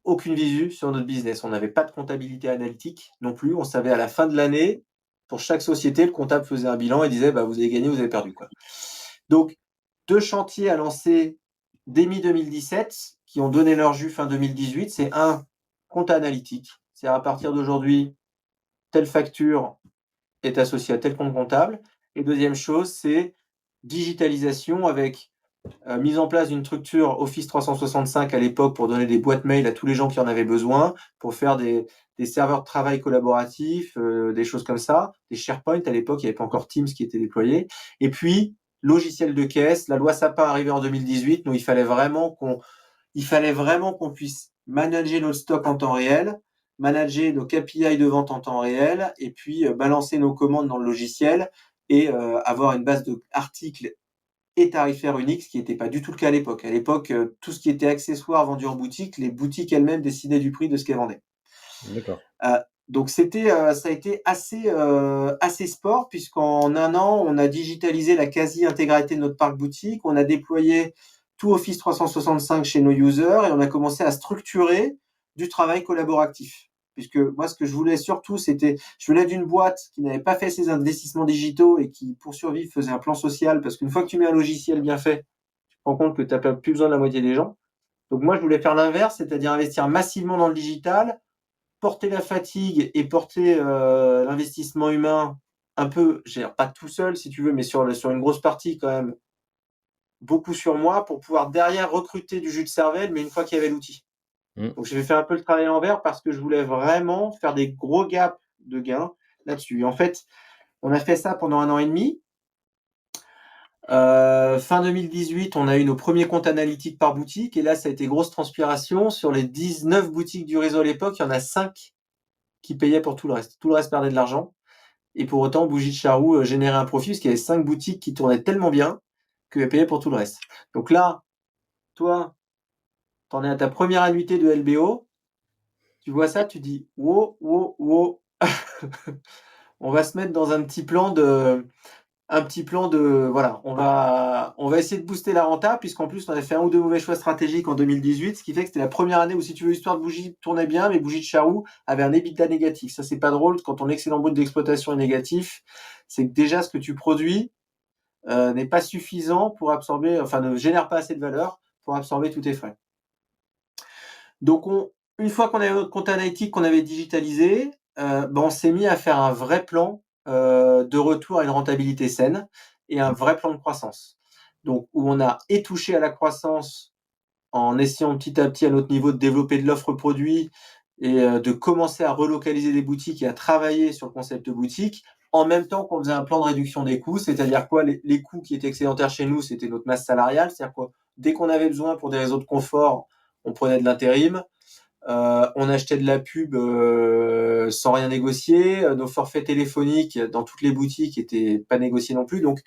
aucune visu sur notre business. On n'avait pas de comptabilité analytique non plus. On savait à la fin de l'année, pour chaque société, le comptable faisait un bilan et disait bah, vous avez gagné, vous avez perdu, quoi. Donc, 2 chantiers à lancer dès mi-2017 qui ont donné leur jus fin 2018. C'est un, compte analytique. C'est à partir d'aujourd'hui, telle facture est associée à tel compte comptable. Et deuxième chose, c'est digitalisation avec mise en place d'une structure Office 365 à l'époque pour donner des boîtes mail à tous les gens qui en avaient besoin, pour faire des serveurs de travail collaboratifs, des choses comme ça, des SharePoint à l'époque, il n'y avait pas encore Teams qui était déployé. Et puis, logiciel de caisse, la loi Sapin arrivée en 2018, nous, il fallait vraiment qu'on puisse manager notre stock en temps réel, manager nos KPI de vente en temps réel, et puis balancer nos commandes dans le logiciel et avoir une base d'articles et tarifaire unique, ce qui n'était pas du tout le cas à l'époque. À l'époque, tout ce qui était accessoires vendus en boutique, les boutiques elles-mêmes décidaient du prix de ce qu'elles vendaient. D'accord. Euh, donc ça a été assez sport, puisqu'en un an, on a digitalisé la quasi-intégralité de notre parc boutique, on a déployé tout Office 365 chez nos users et on a commencé à structurer du travail collaboratif. Puisque moi, ce que je voulais surtout, je venais d'une boîte qui n'avait pas fait ses investissements digitaux et qui, pour survivre, faisait un plan social, parce qu'une fois que tu mets un logiciel bien fait, tu te rends compte que tu n'as plus besoin de la moitié des gens. Donc moi, je voulais faire l'inverse, c'est-à-dire investir massivement dans le digital, porter la fatigue et porter l'investissement humain un peu, pas tout seul si tu veux, mais sur une grosse partie quand même, beaucoup sur moi pour pouvoir derrière recruter du jus de cervelle, mais une fois qu'il y avait l'outil. Mmh. Donc je vais faire un peu le travail à l'envers parce que je voulais vraiment faire des gros gaps de gains là-dessus. Et en fait, on a fait ça pendant 1 an et demi. Fin 2018, on a eu nos premiers comptes analytiques par boutique et là, ça a été grosse transpiration. Sur les 19 boutiques du réseau à l'époque, il y en a 5 qui payaient pour tout le reste. Tout le reste perdait de l'argent. Et pour autant, Bougie de Charroux générait un profit parce qu'il y avait 5 boutiques qui tournaient tellement bien qu'elles payaient pour tout le reste. Donc là, toi, tu en es à ta première annuité de LBO. tu vois ça, tu dis: «Wow, wow, wow, on va se mettre dans voilà, on va essayer de booster la renta», puisqu'en plus on avait fait un ou 2 mauvais choix stratégiques en 2018, ce qui fait que c'était la première année où, si tu veux, l'histoire de bougies tournait bien, mais Bougies de Charroux avait un EBITDA négatif. Ça, c'est pas drôle quand ton excellent brut d'exploitation est négatif, c'est que déjà ce que tu produis n'est pas suffisant pour absorber, enfin ne génère pas assez de valeur pour absorber tous tes frais. Donc une fois qu'on avait notre compte analytique, qu'on avait digitalisé, on s'est mis à faire un vrai plan de retour à une rentabilité saine et un vrai plan de croissance. Donc où on a touché à la croissance en essayant petit à petit à notre niveau de développer de l'offre produit et de commencer à relocaliser des boutiques et à travailler sur le concept boutique, en même temps qu'on faisait un plan de réduction des coûts. C'est-à-dire quoi? Les coûts qui étaient excédentaires chez nous, c'était notre masse salariale. C'est-à-dire quoi? Dès qu'on avait besoin pour des raisons de confort, on prenait de l'intérim. On achetait de la pub sans rien négocier. Nos forfaits téléphoniques dans toutes les boutiques étaient pas négociés non plus. Donc,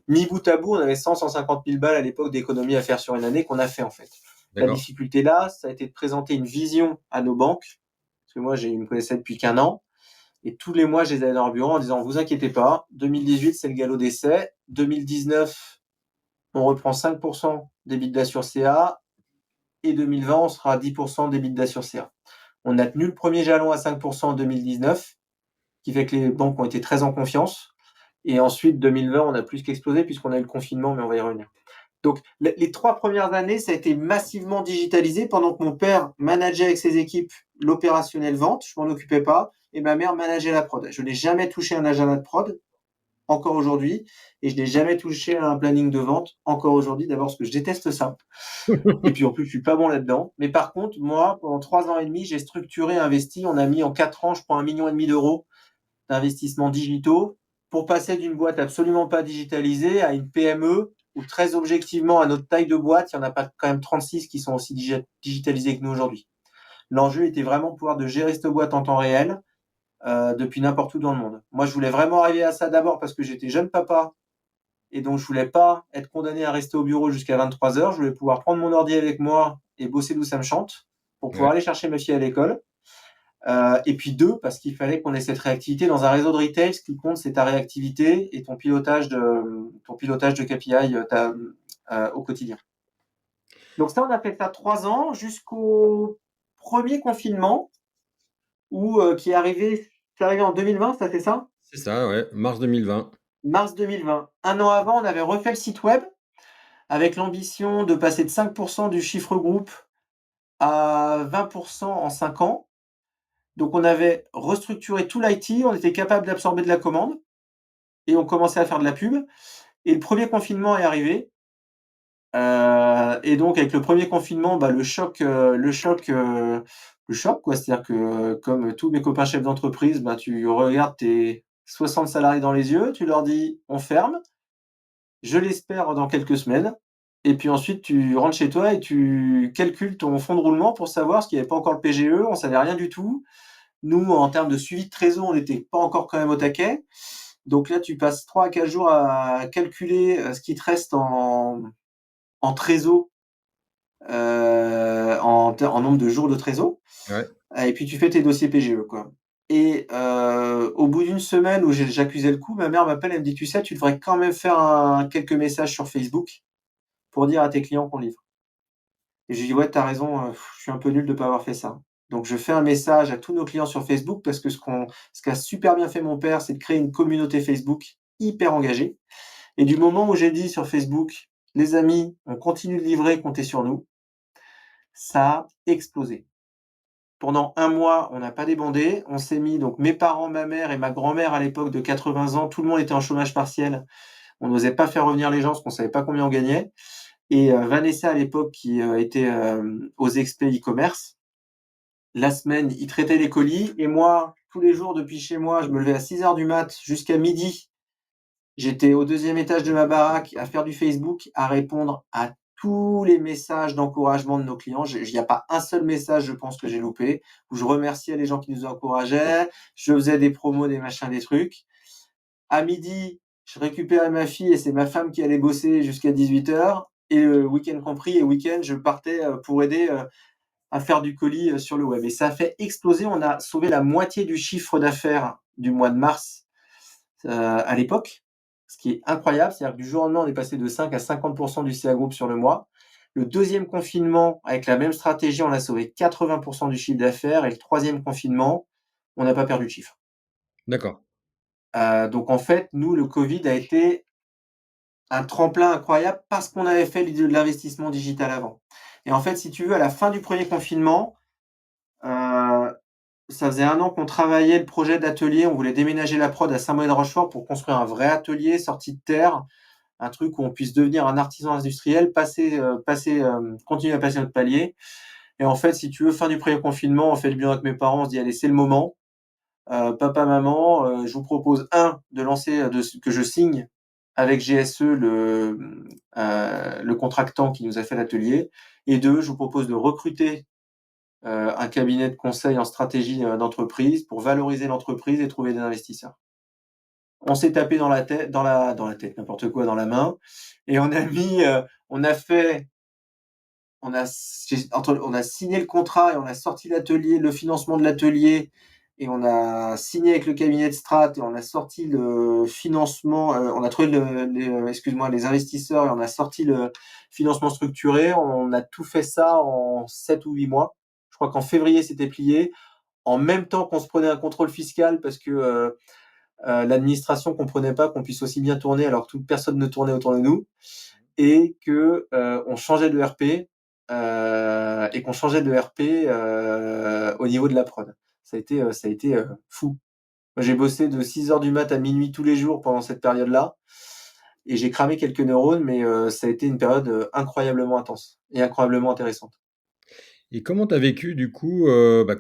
mis bout à bout, on avait 100-150 000 balles à l'époque d'économie à faire sur une année, qu'on a fait en fait. La D'accord. difficulté là, ça a été de présenter une vision à nos banques, parce que moi, ils me connaissaient depuis qu'un an, et tous les mois, je les allais dans leur bureau en disant: vous inquiétez pas, 2018, c'est le galop d'essai. 2019, on reprend 5% d'EBITDA sur CA, et 2020, on sera à 10% d'EBITDA sur CA. On a tenu le premier jalon à 5% en 2019, qui fait que les banques ont été très en confiance. Et ensuite, 2020, on a plus qu'explosé puisqu'on a eu le confinement, mais on va y revenir. Donc, les 3 premières années, ça a été massivement digitalisé pendant que mon père manageait avec ses équipes l'opérationnel vente, je m'en occupais pas, et ma mère manageait la prod. Je n'ai jamais touché un agenda de prod, encore aujourd'hui, et je n'ai jamais touché un planning de vente, encore aujourd'hui, d'abord parce que je déteste ça. Et puis en plus, je suis pas bon là-dedans. Mais par contre, moi, pendant 3 ans et demi, j'ai structuré, investi. On a mis en 4 ans, je crois, 1,5 million d'euros d'investissements digitaux pour passer d'une boîte absolument pas digitalisée à une PME où, très objectivement, à notre taille de boîte, il n'y en a pas quand même 36 qui sont aussi digitalisés que nous aujourd'hui. L'enjeu était vraiment de pouvoir de gérer cette boîte en temps réel depuis n'importe où dans le monde. Moi, je voulais vraiment arriver à ça d'abord parce que j'étais jeune papa et donc je voulais pas être condamné à rester au bureau jusqu'à 23 heures. Je voulais pouvoir prendre mon ordi avec moi et bosser d'où ça me chante pour pouvoir Ouais. aller chercher ma fille à l'école. Et puis deux, parce qu'il fallait qu'on ait cette réactivité dans un réseau de retail. Ce qui compte, c'est ta réactivité et ton pilotage de KPI au quotidien. Donc ça, on a fait ça 3 ans jusqu'au premier confinement qui est arrivé. C'est arrivé en 2020, ça fait ça? C'est ça, ouais, mars 2020. Mars 2020. Un an avant, on avait refait le site web avec l'ambition de passer de 5% du chiffre groupe à 20% en 5 ans. Donc on avait restructuré tout l'IT, on était capable d'absorber de la commande et on commençait à faire de la pub. Et le premier confinement est arrivé. Et donc avec le premier confinement, le choc quoi. C'est-à-dire que comme tous mes copains chefs d'entreprise, tu regardes tes 60 salariés dans les yeux, tu leur dis: «On ferme, je l'espère dans quelques semaines». Et puis ensuite, tu rentres chez toi et tu calcules ton fonds de roulement pour savoir, parce qu'il n'y avait pas encore le PGE, on savait rien du tout. Nous, en termes de suivi de trésor, on n'était pas encore quand même au taquet. Donc là, tu passes 3 à 4 jours à calculer ce qui te reste en trésor, en nombre de jours de trésor. Ouais. Et puis tu fais tes dossiers PGE, quoi. Et au bout d'une semaine où j'accusais le coup, ma mère m'appelle, elle me dit: «Tu sais, tu devrais quand même faire quelques messages sur Facebook pour dire à tes clients qu'on livre». Et je lui dis: «Ouais, t'as raison, je suis un peu nul de pas avoir fait ça». Donc je fais un message à tous nos clients sur Facebook parce que ce qu'a super bien fait mon père, c'est de créer une communauté Facebook hyper engagée. Et du moment où j'ai dit sur Facebook: «Les amis, on continue de livrer, comptez sur nous», ça a explosé. Pendant un mois, on n'a pas débandé. On s'est mis, donc mes parents, ma mère et ma grand-mère à l'époque de 80 ans, tout le monde était en chômage partiel. On n'osait pas faire revenir les gens parce qu'on savait pas combien on gagnait. Et Vanessa à l'époque qui était aux experts e-commerce, la semaine, il traitait les colis et moi, tous les jours depuis chez moi, je me levais à 6 heures du mat jusqu'à midi. J'étais au 2e étage de ma baraque à faire du Facebook, à répondre à tous les messages d'encouragement de nos clients. Il n'y a pas un seul message, je pense, que j'ai loupé, où je remerciais les gens qui nous encourageaient, je faisais des promos, des machins, des trucs. À midi, je récupérais ma fille et c'est ma femme qui allait bosser jusqu'à 18 heures. Et le week-end compris, et week-end, je partais pour aider à faire du colis sur le web. Et ça a fait exploser. On a sauvé la moitié du chiffre d'affaires du mois de mars à l'époque, ce qui est incroyable. C'est-à-dire que du jour au lendemain, on est passé de 5 à 50% du CA Group sur le mois. Le deuxième confinement, avec la même stratégie, on a sauvé 80% du chiffre d'affaires. Et le troisième confinement, on n'a pas perdu de chiffre. D'accord. Donc en fait, nous, le Covid a été un tremplin incroyable parce qu'on avait fait de l'investissement digital avant. Et en fait, si tu veux, à la fin du premier confinement, euh, ça faisait 1 an qu'on travaillait le projet d'atelier. On voulait déménager la prod à Saint-Maur-de-Rochefort pour construire un vrai atelier sorti de terre, un truc où on puisse devenir un artisan industriel, continuer à passer notre palier. Et en fait, si tu veux, fin du premier confinement, on fait le bilan avec mes parents, on se dit, allez, c'est le moment. Papa, maman, je vous propose, de lancer, que je signe avec GSE le contractant qui nous a fait l'atelier. Et deux, je vous propose de recruter un cabinet de conseil en stratégie d'entreprise pour valoriser l'entreprise et trouver des investisseurs. On s'est tapé dans la tête, n'importe quoi, dans la main, et on a mis, on a fait, on a signé le contrat et on a sorti l'atelier, le financement de l'atelier, et on a signé avec le cabinet de strat et on a sorti le financement, on a trouvé les investisseurs et on a sorti le financement structuré. On a tout fait ça en 7 ou 8 mois. Je crois qu'en février, c'était plié. En même temps qu'on se prenait un contrôle fiscal parce que l'administration comprenait pas qu'on puisse aussi bien tourner alors que toute personne ne tournait autour de nous, et que on changeait de RP et qu'on changeait de RP au niveau de la prod. Ça a été fou. Moi, j'ai bossé de 6 heures du mat à minuit tous les jours pendant cette période-là, et j'ai cramé quelques neurones, mais ça a été une période incroyablement intense et incroyablement intéressante. Et comment tu as vécu du coup,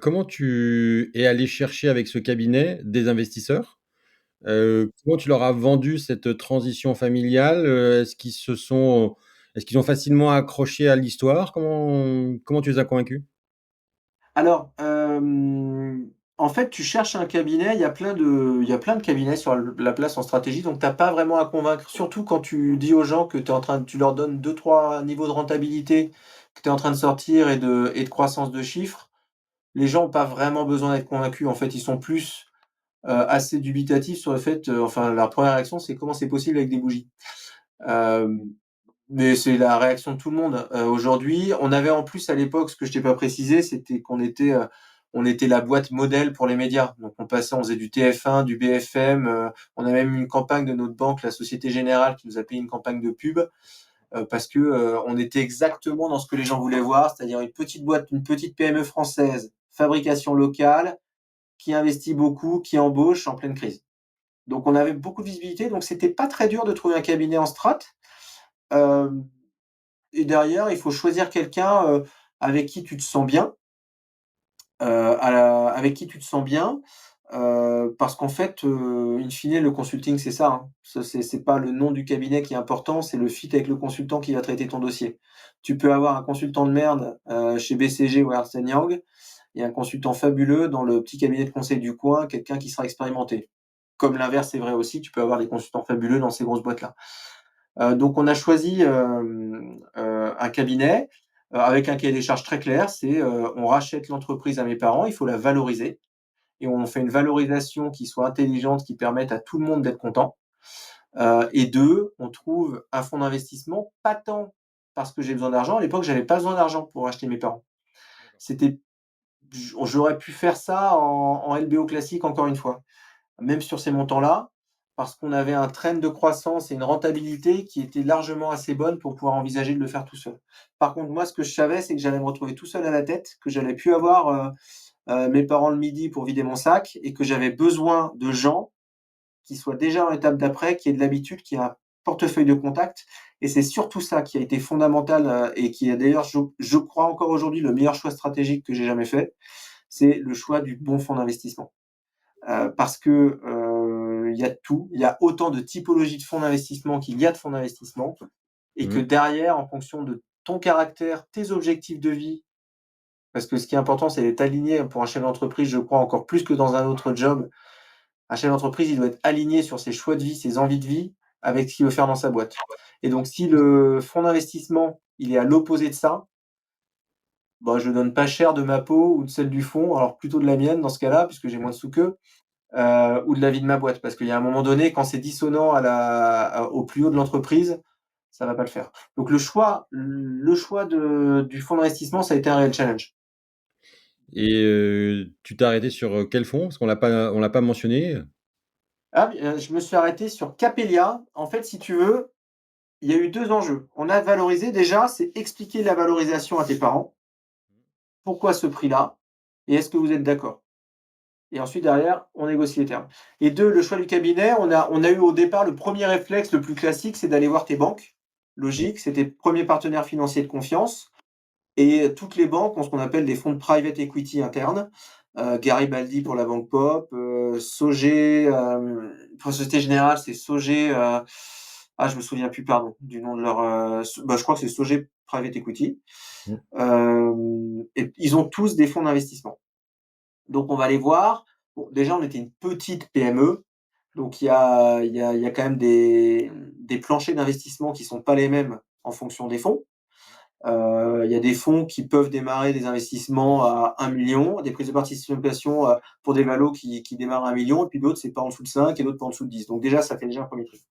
comment tu es allé chercher avec ce cabinet des investisseurs? Comment tu leur as vendu cette transition familiale? Est-ce qu'ils ont facilement accroché à l'histoire? Comment tu les as convaincus? Alors, en fait, tu cherches un cabinet, il y a plein de cabinets sur la place en stratégie, donc tu as pas vraiment à convaincre. Surtout quand tu dis aux gens que tu leur donnes deux trois niveaux de rentabilité que tu es en train de sortir et de croissance de chiffres. Les gens ont pas vraiment besoin d'être convaincus. En fait, ils sont plus, assez dubitatifs sur le fait, enfin, leur première réaction, c'est: «Comment c'est possible avec des bougies?» Hem Mais c'est la réaction de tout le monde. Aujourd'hui, on avait en plus à l'époque, ce que je t'ai pas précisé, c'était on était la boîte modèle pour les médias. Donc on faisait du TF1, du BFM, on a même une campagne de notre banque, la Société Générale, qui nous a payé une campagne de pub, parce que, on était exactement dans ce que les gens voulaient voir, c'est-à-dire une petite boîte, une petite PME française, fabrication locale, qui investit beaucoup, qui embauche en pleine crise. Donc on avait beaucoup de visibilité, donc c'était pas très dur de trouver un cabinet en strat. Hem Et derrière, il faut choisir quelqu'un, avec qui tu te sens bien, avec qui tu te sens bien, parce qu'en fait, in fine, le consulting, c'est ça, hein. C'est pas le nom du cabinet qui est important, c'est le fit avec le consultant qui va traiter ton dossier. Tu peux avoir un consultant de merde, chez BCG ou Ernst& Young, et un consultant fabuleux dans le petit cabinet de conseil du coin, quelqu'un qui sera expérimenté. Comme l'inverse est vrai aussi, tu peux avoir des consultants fabuleux dans ces grosses boîtes-là. Donc on a choisi un cabinet avec un cahier des charges très clair. C'est on rachète l'entreprise à mes parents, il faut la valoriser, et on fait une valorisation qui soit intelligente, qui permette à tout le monde d'être content. Et deux, on trouve un fonds d'investissement, pas tant parce que j'ai besoin d'argent. À l'époque, j'avais pas besoin d'argent pour acheter mes parents. C'était J'aurais pu faire ça en LBO classique, encore une fois, même sur ces montants-là, parce qu'on avait un trend de croissance et une rentabilité qui était largement assez bonne pour pouvoir envisager de le faire tout seul. Par contre, moi, ce que je savais, c'est que j'allais me retrouver tout seul à la tête, que j'allais plus avoir mes parents le midi pour vider mon sac, et que j'avais besoin de gens qui soient déjà en étape d'après, qui aient de l'habitude, qui aient un portefeuille de contacts. Et c'est surtout ça qui a été fondamental et qui est d'ailleurs, je crois encore aujourd'hui, le meilleur choix stratégique que j'ai jamais fait, c'est le choix du bon fonds d'investissement. Parce que il y a de tout. Il y a autant de typologies de fonds d'investissement qu'il y a de fonds d'investissement, et que Mmh. derrière, en fonction de ton caractère, tes objectifs de vie, parce que ce qui est important, c'est d'être aligné pour un chef d'entreprise, je crois encore plus que dans un autre job. Un chef d'entreprise, il doit être aligné sur ses choix de vie, ses envies de vie, avec ce qu'il veut faire dans sa boîte. Et donc, si le fonds d'investissement, il est à l'opposé de ça, bah, je donne pas cher de ma peau ou de celle du fond, alors plutôt de la mienne dans ce cas-là, puisque j'ai moins Mmh. de sous qu'eux, ou de la vie de ma boîte. Parce qu'il y a un moment donné, quand c'est dissonant au plus haut de l'entreprise, ça va pas le faire. Donc le choix du fonds d'investissement, ça a été un réel challenge. Et tu t'es arrêté sur, quel fonds? Parce qu'on l'a pas mentionné. Ah, je me suis arrêté sur Capellia. En fait, si tu veux, il y a eu 2 enjeux. On a valorisé déjà, c'est expliquer la valorisation à tes parents. Pourquoi ce prix-là? Et est-ce que vous êtes d'accord? Et ensuite derrière, on négocie les termes. Et 2, le choix du cabinet, on a eu au départ le premier réflexe le plus classique, c'est d'aller voir tes banques. Mmh. Logique, c'est tes premiers partenaires financiers de confiance et toutes les banques ont ce qu'on appelle des fonds de private equity internes. Garibaldi pour la banque Pop, Sogé, pour Société Générale, c'est Sogé, je me souviens plus, pardon, du nom de leur, je crois que c'est Sogé Private Equity. Mmh. Et ils ont tous des fonds d'investissement. Donc on va les voir. Bon, déjà, on était une petite PME, donc il y a quand même des planchers d'investissement qui sont pas les mêmes en fonction des fonds. Il y a des fonds qui peuvent démarrer des investissements à 1 million, des prises de participation, pour des valos qui démarrent à 1 million, et puis d'autres, c'est pas en dessous de 5 et d'autres pas en dessous de 10. Donc déjà, ça fait déjà un premier truc.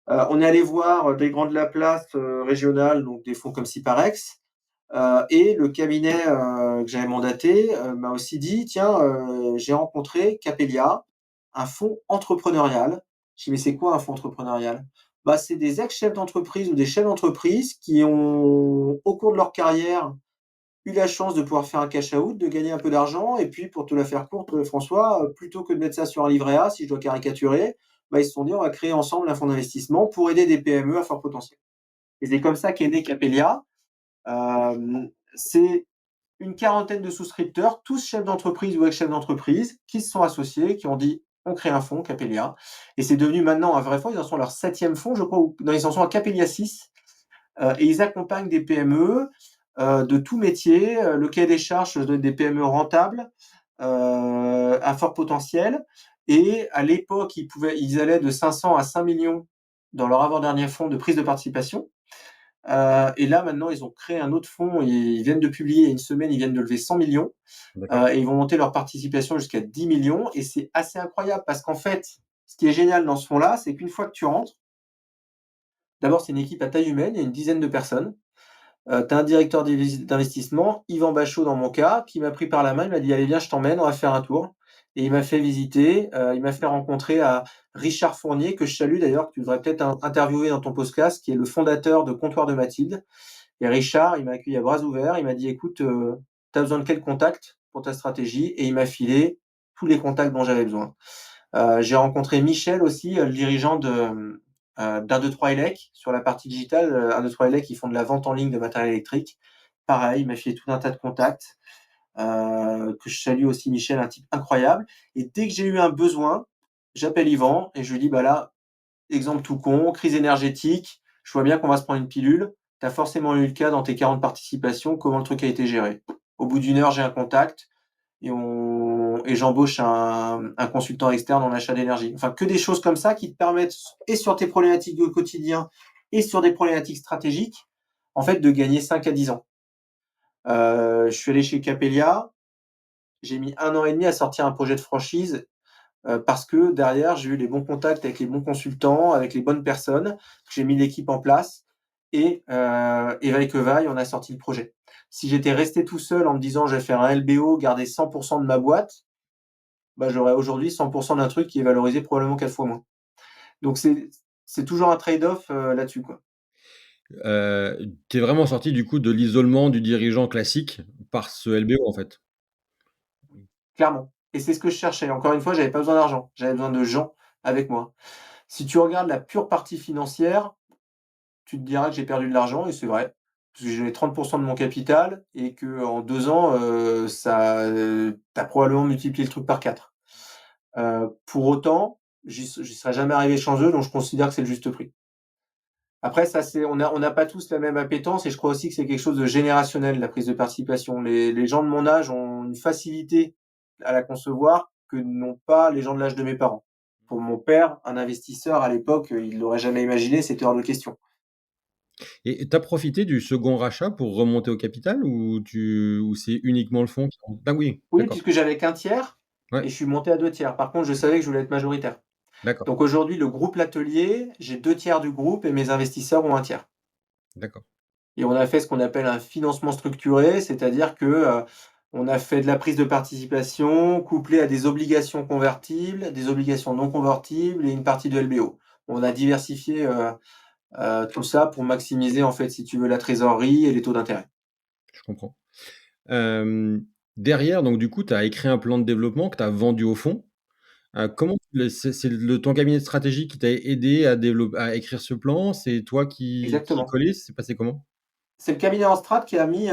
On est allé voir des grands de la place, régionales, donc des fonds comme Ciparex. Et le cabinet que j'avais mandaté m'a aussi dit, tiens, j'ai rencontré Capellia, un fonds entrepreneurial. Je dis, mais c'est quoi un fonds entrepreneurial? Bah, c'est des ex-chefs d'entreprise ou des chefs d'entreprise qui ont, au cours de leur carrière, eu la chance de pouvoir faire un cash out, de gagner un peu d'argent. Et puis, pour te la faire courte, François, plutôt que de mettre ça sur un livret A, si je dois caricaturer, bah, ils se sont dit, on va créer ensemble un fonds d'investissement pour aider des PME à fort potentiel. Et c'est comme ça qu'est né Capellia. C'est une quarantaine de souscripteurs, tous chefs d'entreprise ou ex-chefs d'entreprise, qui se sont associés, qui ont dit on crée un fonds, Capellia. Et c'est devenu maintenant un vrai fonds. Ils en sont à leur septième fonds, je crois, ou non, ils en sont à Capellia 6. Et ils accompagnent des PME de tout métier. Le cahier des charges donne des PME rentables, à fort potentiel. Et à l'époque, ils allaient de 500 à 5 millions dans leur avant-dernier fonds de prise de participation. Et là, maintenant, ils ont créé un autre fonds. Ils viennent de publier, il y a une semaine, ils viennent de lever 100 millions. D'accord. Et ils vont monter leur participation jusqu'à 10 millions. Et c'est assez incroyable parce qu'en fait, ce qui est génial dans ce fonds-là, c'est qu'une fois que tu rentres, d'abord, c'est une équipe à taille humaine, il y a une dizaine de personnes. Tu as un directeur d'investissement, Yvan Bachot dans mon cas, qui m'a pris par la main, il m'a dit: «Allez viens, je t'emmène, on va faire un tour», et il m'a fait visiter, il m'a fait rencontrer à Richard Fournier, que je salue d'ailleurs, que tu devrais peut-être interviewer dans ton podcast, qui est le fondateur de Comptoir de Mathilde. Et Richard, il m'a accueilli à bras ouverts, il m'a dit: «Écoute, tu as besoin de quel contact pour ta stratégie?» Et il m'a filé tous les contacts dont j'avais besoin. J'ai rencontré Michel aussi, le dirigeant d'Un-deux-trois Élec sur la partie digitale. Un, deux, trois Élec, ils font de la vente en ligne de matériel électrique. Pareil, il m'a filé tout un tas de contacts, que je salue aussi Michel, un type incroyable. Et dès que j'ai eu un besoin, j'appelle Yvan et je lui dis: «Bah là, exemple tout con, crise énergétique, je vois bien qu'on va se prendre une pilule. Tu as forcément eu le cas dans tes 40 participations, comment le truc a été géré?» Au bout d'une heure, j'ai un contact et j'embauche un consultant externe en achat d'énergie. Enfin, que des choses comme ça qui te permettent, et sur tes problématiques du quotidien et sur des problématiques stratégiques, en fait, de gagner 5 à 10 ans. Je suis allé chez Capellia, j'ai mis 1 an et demi à sortir un projet de franchise, parce que derrière, j'ai eu les bons contacts avec les bons consultants, avec les bonnes personnes, j'ai mis l'équipe en place et vaille que vaille, on a sorti le projet. Si j'étais resté tout seul en me disant: «Je vais faire un LBO, garder 100 de ma boîte», bah, j'aurais aujourd'hui 100 d'un truc qui est valorisé probablement 4 fois moins. Donc c'est toujours un trade-off, là-dessus, quoi. Tu es vraiment sorti du coup de l'isolement du dirigeant classique par ce LBO, en fait? Clairement, et c'est ce que je cherchais. Encore une fois, j'avais pas besoin d'argent, j'avais besoin de gens avec moi. Si tu regardes la pure partie financière, tu te diras que j'ai perdu de l'argent, et c'est vrai. Parce que j'ai 30 de mon capital et qu'en 2 ans, tu as probablement multiplié le truc par 4. Pour autant, j'y serais jamais arrivé sans eux, donc je considère que c'est le juste prix. Après ça, c'est on n'a pas tous la même appétence, et je crois aussi que c'est quelque chose de générationnel, la prise de participation. Les gens de mon âge ont une facilité à la concevoir que n'ont pas les gens de l'âge de mes parents. Pour mon père, un investisseur à l'époque, il l'aurait jamais imaginé, c'était hors de question. Et tu as profité du second rachat pour remonter au capital ou c'est uniquement le fonds qui ah oui, Oui, d'accord. puisque j'avais qu'un tiers Ouais, et je suis monté à 2 tiers. Par contre, je savais que je voulais être majoritaire. d'accord, Donc aujourd'hui, le groupe L'Atelier, j'ai 2 tiers du groupe et mes investisseurs ont un tiers. d'accord. Et on a fait ce qu'on appelle un financement structuré, c'est-à-dire que, on a fait de la prise de participation couplée à des obligations convertibles, des obligations non convertibles et une partie de LBO. On a diversifié, tout ça pour maximiser, en fait, si tu veux, la trésorerie et les taux d'intérêt. Je comprends. Derrière, donc du coup, tu as écrit un plan de développement que tu as vendu au fond. Comment c'est ton cabinet de stratégie qui t'a aidé à écrire ce plan? C'est toi qui y Exactement. collais? C'est passé comment? C'est le cabinet en strat qui a mis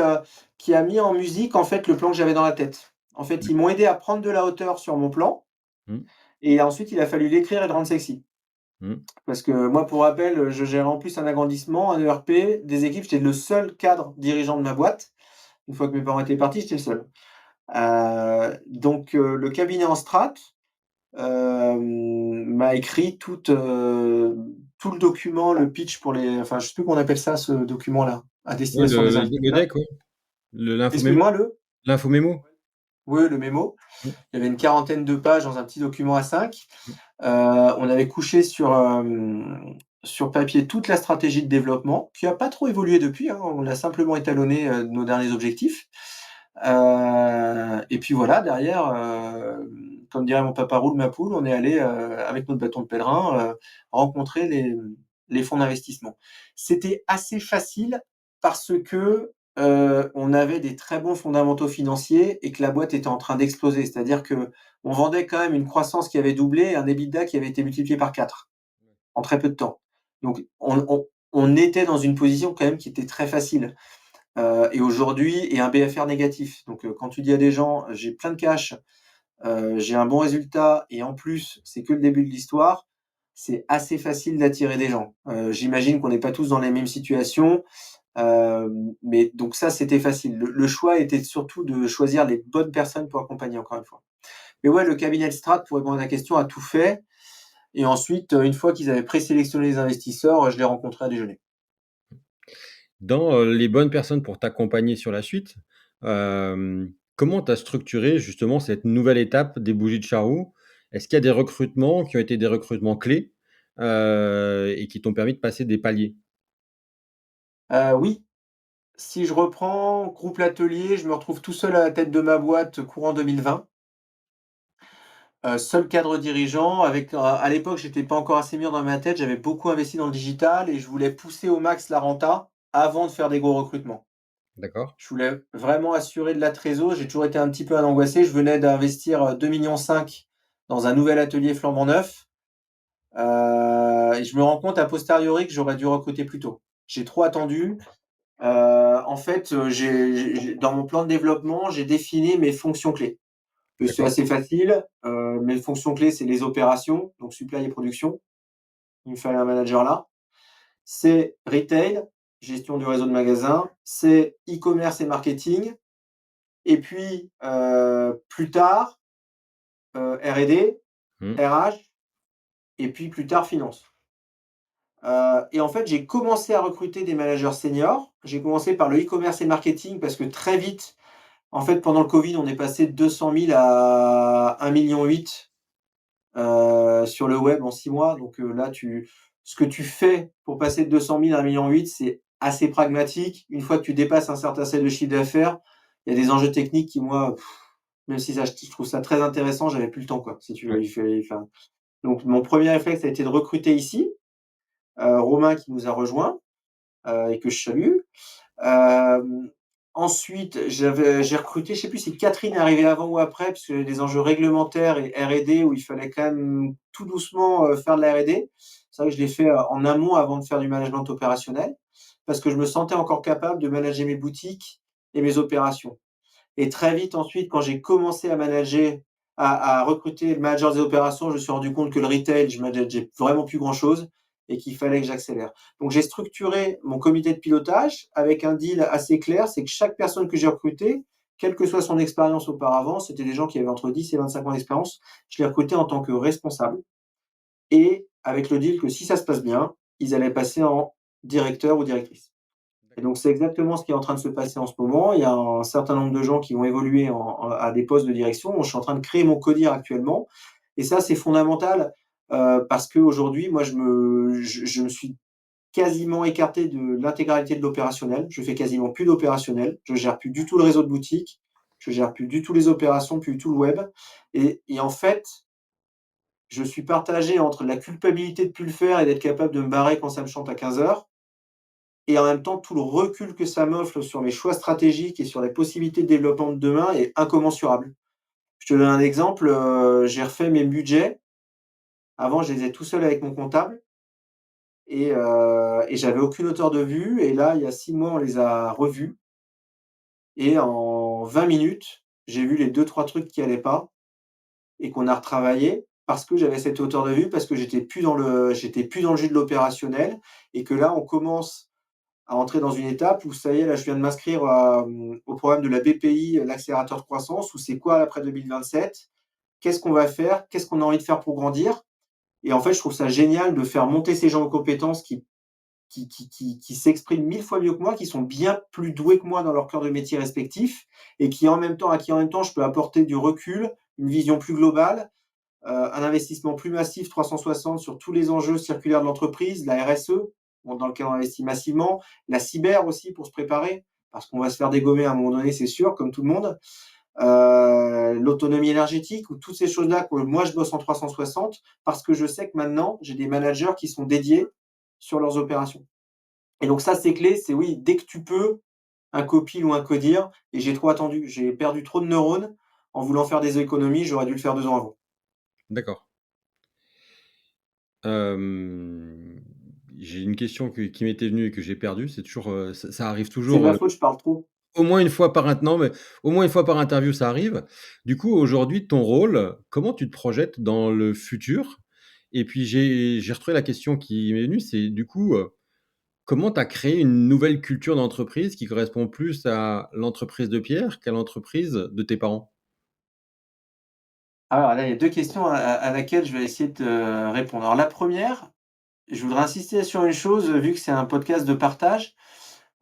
en musique, en fait, le plan que j'avais dans la tête. En fait, ils D'accord. m'ont aidé à prendre de la hauteur sur mon plan Mmh. et ensuite il a fallu l'écrire et le rendre sexy. Mmh. Parce que moi, pour rappel, je gérais en plus un agrandissement, un ERP, des équipes. J'étais le seul cadre dirigeant de ma boîte. Une fois que mes parents étaient partis, j'étais le seul. Le cabinet en strat, m'a écrit tout le document, le pitch pour les enfin, je sais plus comment on appelle ça, ce document-là, à Ouais, destination des le investisseurs. deck, ouais, l'infomémo? Excuse-moi, le? L'infomémo? Oui, le mémo. Mmh, Il y avait une quarantaine de pages dans un petit document A5. mmh, On avait couché sur papier toute la stratégie de développement, qui a pas trop évolué depuis, hein. On l'a simplement étalonné, de nos derniers objectifs. Et puis voilà, derrière, comme dirait mon papa roule ma poule, on est allé, avec notre bâton de pèlerin, rencontrer les fonds d'investissement. C'était assez facile parce que, on avait des très bons fondamentaux financiers et que la boîte était en train d'exploser. C'est-à-dire qu'on vendait quand même une croissance qui avait doublé et un EBITDA qui avait été multiplié par 4 en très peu de temps. Donc on était dans une position quand même qui était très facile. Et aujourd'hui et un BFR négatif. Donc, quand tu dis à des gens: «J'ai plein de cash, j'ai un bon résultat et en plus, c'est que le début de l'histoire», c'est assez facile d'attirer des gens. J'imagine qu'on n'est pas tous dans les mêmes situations, mais donc ça, c'était facile. Le choix était surtout de choisir les bonnes personnes pour accompagner, encore une fois. Mais ouais, le cabinet de strat, pour répondre à ta question, a tout fait et ensuite, une fois qu'ils avaient présélectionné les investisseurs, je les rencontrais à déjeuner. Dans, les bonnes personnes pour t'accompagner sur la suite, comment tu as structuré justement cette nouvelle étape des bougies de Charroux? Est-ce qu'il y a des recrutements qui ont été des recrutements clés, et qui t'ont permis de passer des paliers? Oui, si je reprends groupe L'Atelier, je me retrouve tout seul à la tête de ma boîte courant 2020. Seul cadre dirigeant avec, à l'époque, j'étais pas encore assez mûr dans ma tête, j'avais beaucoup investi dans le digital et je voulais pousser au max la renta avant de faire des gros recrutements. D'accord. Je voulais vraiment assurer de la trésor, j'ai toujours été un petit peu un angoissé. Je venais d'investir, 2,5 millions dans un nouvel atelier flambant neuf, et je me rends compte a posteriori que j'aurais dû recruter plus tôt. J'ai trop attendu. En fait, j'ai dans mon plan de développement, j'ai défini mes fonctions clés. C'est D'accord. assez facile. Mes fonctions clés, c'est les opérations, donc supply et production. Il me fallait un manager là. C'est retail, gestion du réseau de magasins. C'est e-commerce et marketing. Et puis, plus tard, R&D, Mmh. RH, et puis plus tard, finance. Et en fait, j'ai commencé à recruter des managers seniors. J'ai commencé par le e-commerce et le marketing parce que très vite, en fait, pendant le Covid, on est passé de 200 000 à 1,8 million sur le web en 6 mois. Donc là, ce que tu fais pour passer de 200 000 à 1,8 million, c'est assez pragmatique. Une fois que tu dépasses un certain seuil de chiffre d'affaires, il y a des enjeux techniques qui, moi, même si ça, je trouve ça très intéressant, j'avais plus le temps, quoi, si tu veux. Ouais. Enfin, donc mon premier réflexe a été de recruter ici, Romain qui nous a rejoint et que je salue. Hem, Ensuite, j'ai recruté, je sais plus si Catherine est arrivée avant ou après, puisqu'il y avait des enjeux réglementaires et R&D où il fallait quand même tout doucement, faire de la R&D. C'est vrai que je l'ai fait, en amont avant de faire du management opérationnel, parce que je me sentais encore capable de manager mes boutiques et mes opérations. Et très vite ensuite, quand j'ai commencé à manager, à recruter le manager des opérations, je me suis rendu compte que le retail, je manageais vraiment plus grand chose et qu'il fallait que j'accélère. Donc j'ai structuré mon comité de pilotage avec un deal assez clair, c'est que chaque personne que j'ai recrutée, quelle que soit son expérience auparavant, c'était des gens qui avaient entre 10 et 25 ans d'expérience, je les recrutais en tant que responsable et avec le deal que si ça se passe bien, ils allaient passer en directeur ou directrice. Et D'accord. donc, c'est exactement ce qui est en train de se passer en ce moment. Il y a un certain nombre de gens qui vont évoluer à des postes de direction. Je suis en train de créer mon CODIR actuellement. Et ça, c'est fondamental parce qu'aujourd'hui, moi, je me suis quasiment écarté de l'intégralité de l'opérationnel. Je fais quasiment plus d'opérationnel. Je gère plus du tout le réseau de boutique. Je gère plus du tout les opérations, plus du tout le web. Et en fait, je suis partagé entre la culpabilité de plus le faire et d'être capable de me barrer quand ça me chante à 15 heures, et en même temps, tout le recul que ça m'offre sur mes choix stratégiques et sur les possibilités de développement de demain est incommensurable. Je te donne un exemple, j'ai refait mes budgets. Avant, je les faisais tout seul avec mon comptable et j'avais aucune hauteur de vue, et là, il y a 6 mois, on les a revus et en 20 minutes, j'ai vu les deux trois trucs qui allaient pas et qu'on a retravaillé parce que j'avais cette hauteur de vue, parce que j'étais plus dans le jus de l'opérationnel, et que là, on commence à entrer dans une étape où ça y est, là, je viens de m'inscrire au programme de la BPI, l'accélérateur de croissance, où c'est quoi après 2027? Qu'est-ce qu'on va faire? Qu'est-ce qu'on a envie de faire pour grandir? Et en fait, je trouve ça génial de faire monter ces gens en compétences qui s'expriment 1000 fois mieux que moi, qui sont bien plus doués que moi dans leur cœur de métier respectif, et à qui en même temps je peux apporter du recul, une vision plus globale, un investissement plus massif 360 sur tous les enjeux circulaires de l'entreprise, la RSE, bon, dans lequel on investit massivement, la cyber aussi pour se préparer, parce qu'on va se faire dégommer à un moment donné, c'est sûr, comme tout le monde. L'autonomie énergétique, ou toutes ces choses-là que moi je bosse en 360, parce que je sais que maintenant j'ai des managers qui sont dédiés sur leurs opérations. Et donc ça, c'est clé, c'est oui, dès que tu peux, un copil ou un codir, et j'ai trop attendu, j'ai perdu trop de neurones en voulant faire des économies, j'aurais dû le faire 2 ans avant. D'accord. Hem, j'ai une question qui m'était venue et que j'ai perdue. C'est toujours, ça arrive C'est de toujours, ma faute, je parle trop. au moins une fois par non, mais au moins une fois par interview, ça arrive. Du coup, aujourd'hui, ton rôle, comment tu te projettes dans le futur? Et puis j'ai retrouvé la question qui m'est venue, c'est du coup, comment tu as créé une nouvelle culture d'entreprise qui correspond plus à l'entreprise de Pierre qu'à l'entreprise de tes parents? Alors là, il y a 2 questions à laquelle je vais essayer de te répondre. Alors la première, je voudrais insister sur une chose, vu que c'est un podcast de partage,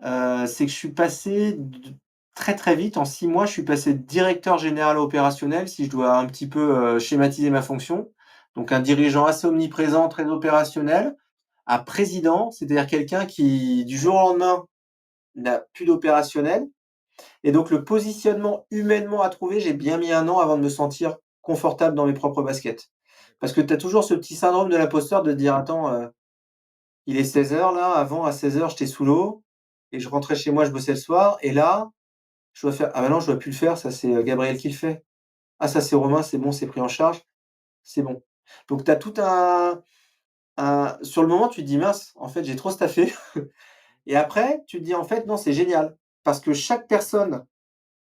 c'est que je suis passé d très, très vite, en 6 mois, je suis passé de directeur général opérationnel, si je dois un petit peu, schématiser ma fonction. Donc un dirigeant assez omniprésent, très opérationnel, à président, c'est-à-dire quelqu'un qui, du jour au lendemain, n'a plus d'opérationnel. Et donc le positionnement humainement à trouver, j'ai bien mis 1 an avant de me sentir confortable dans mes propres baskets. Parce que tu as toujours ce petit syndrome de l'imposteur de te dire: «Attends, il est 16 heures là, avant à 16 heures j'étais sous l'eau et je rentrais chez moi, je bossais le soir, et là, je dois faire, ah bah non, je dois plus le faire, ça c'est, Gabriel qui le fait. Ah ça c'est Romain, c'est bon, c'est pris en charge, c'est bon». Donc tu as tout sur le moment tu te dis: «Mince, en fait j'ai trop staffé». Et après tu te dis: «En fait non, c'est génial». Parce que chaque personne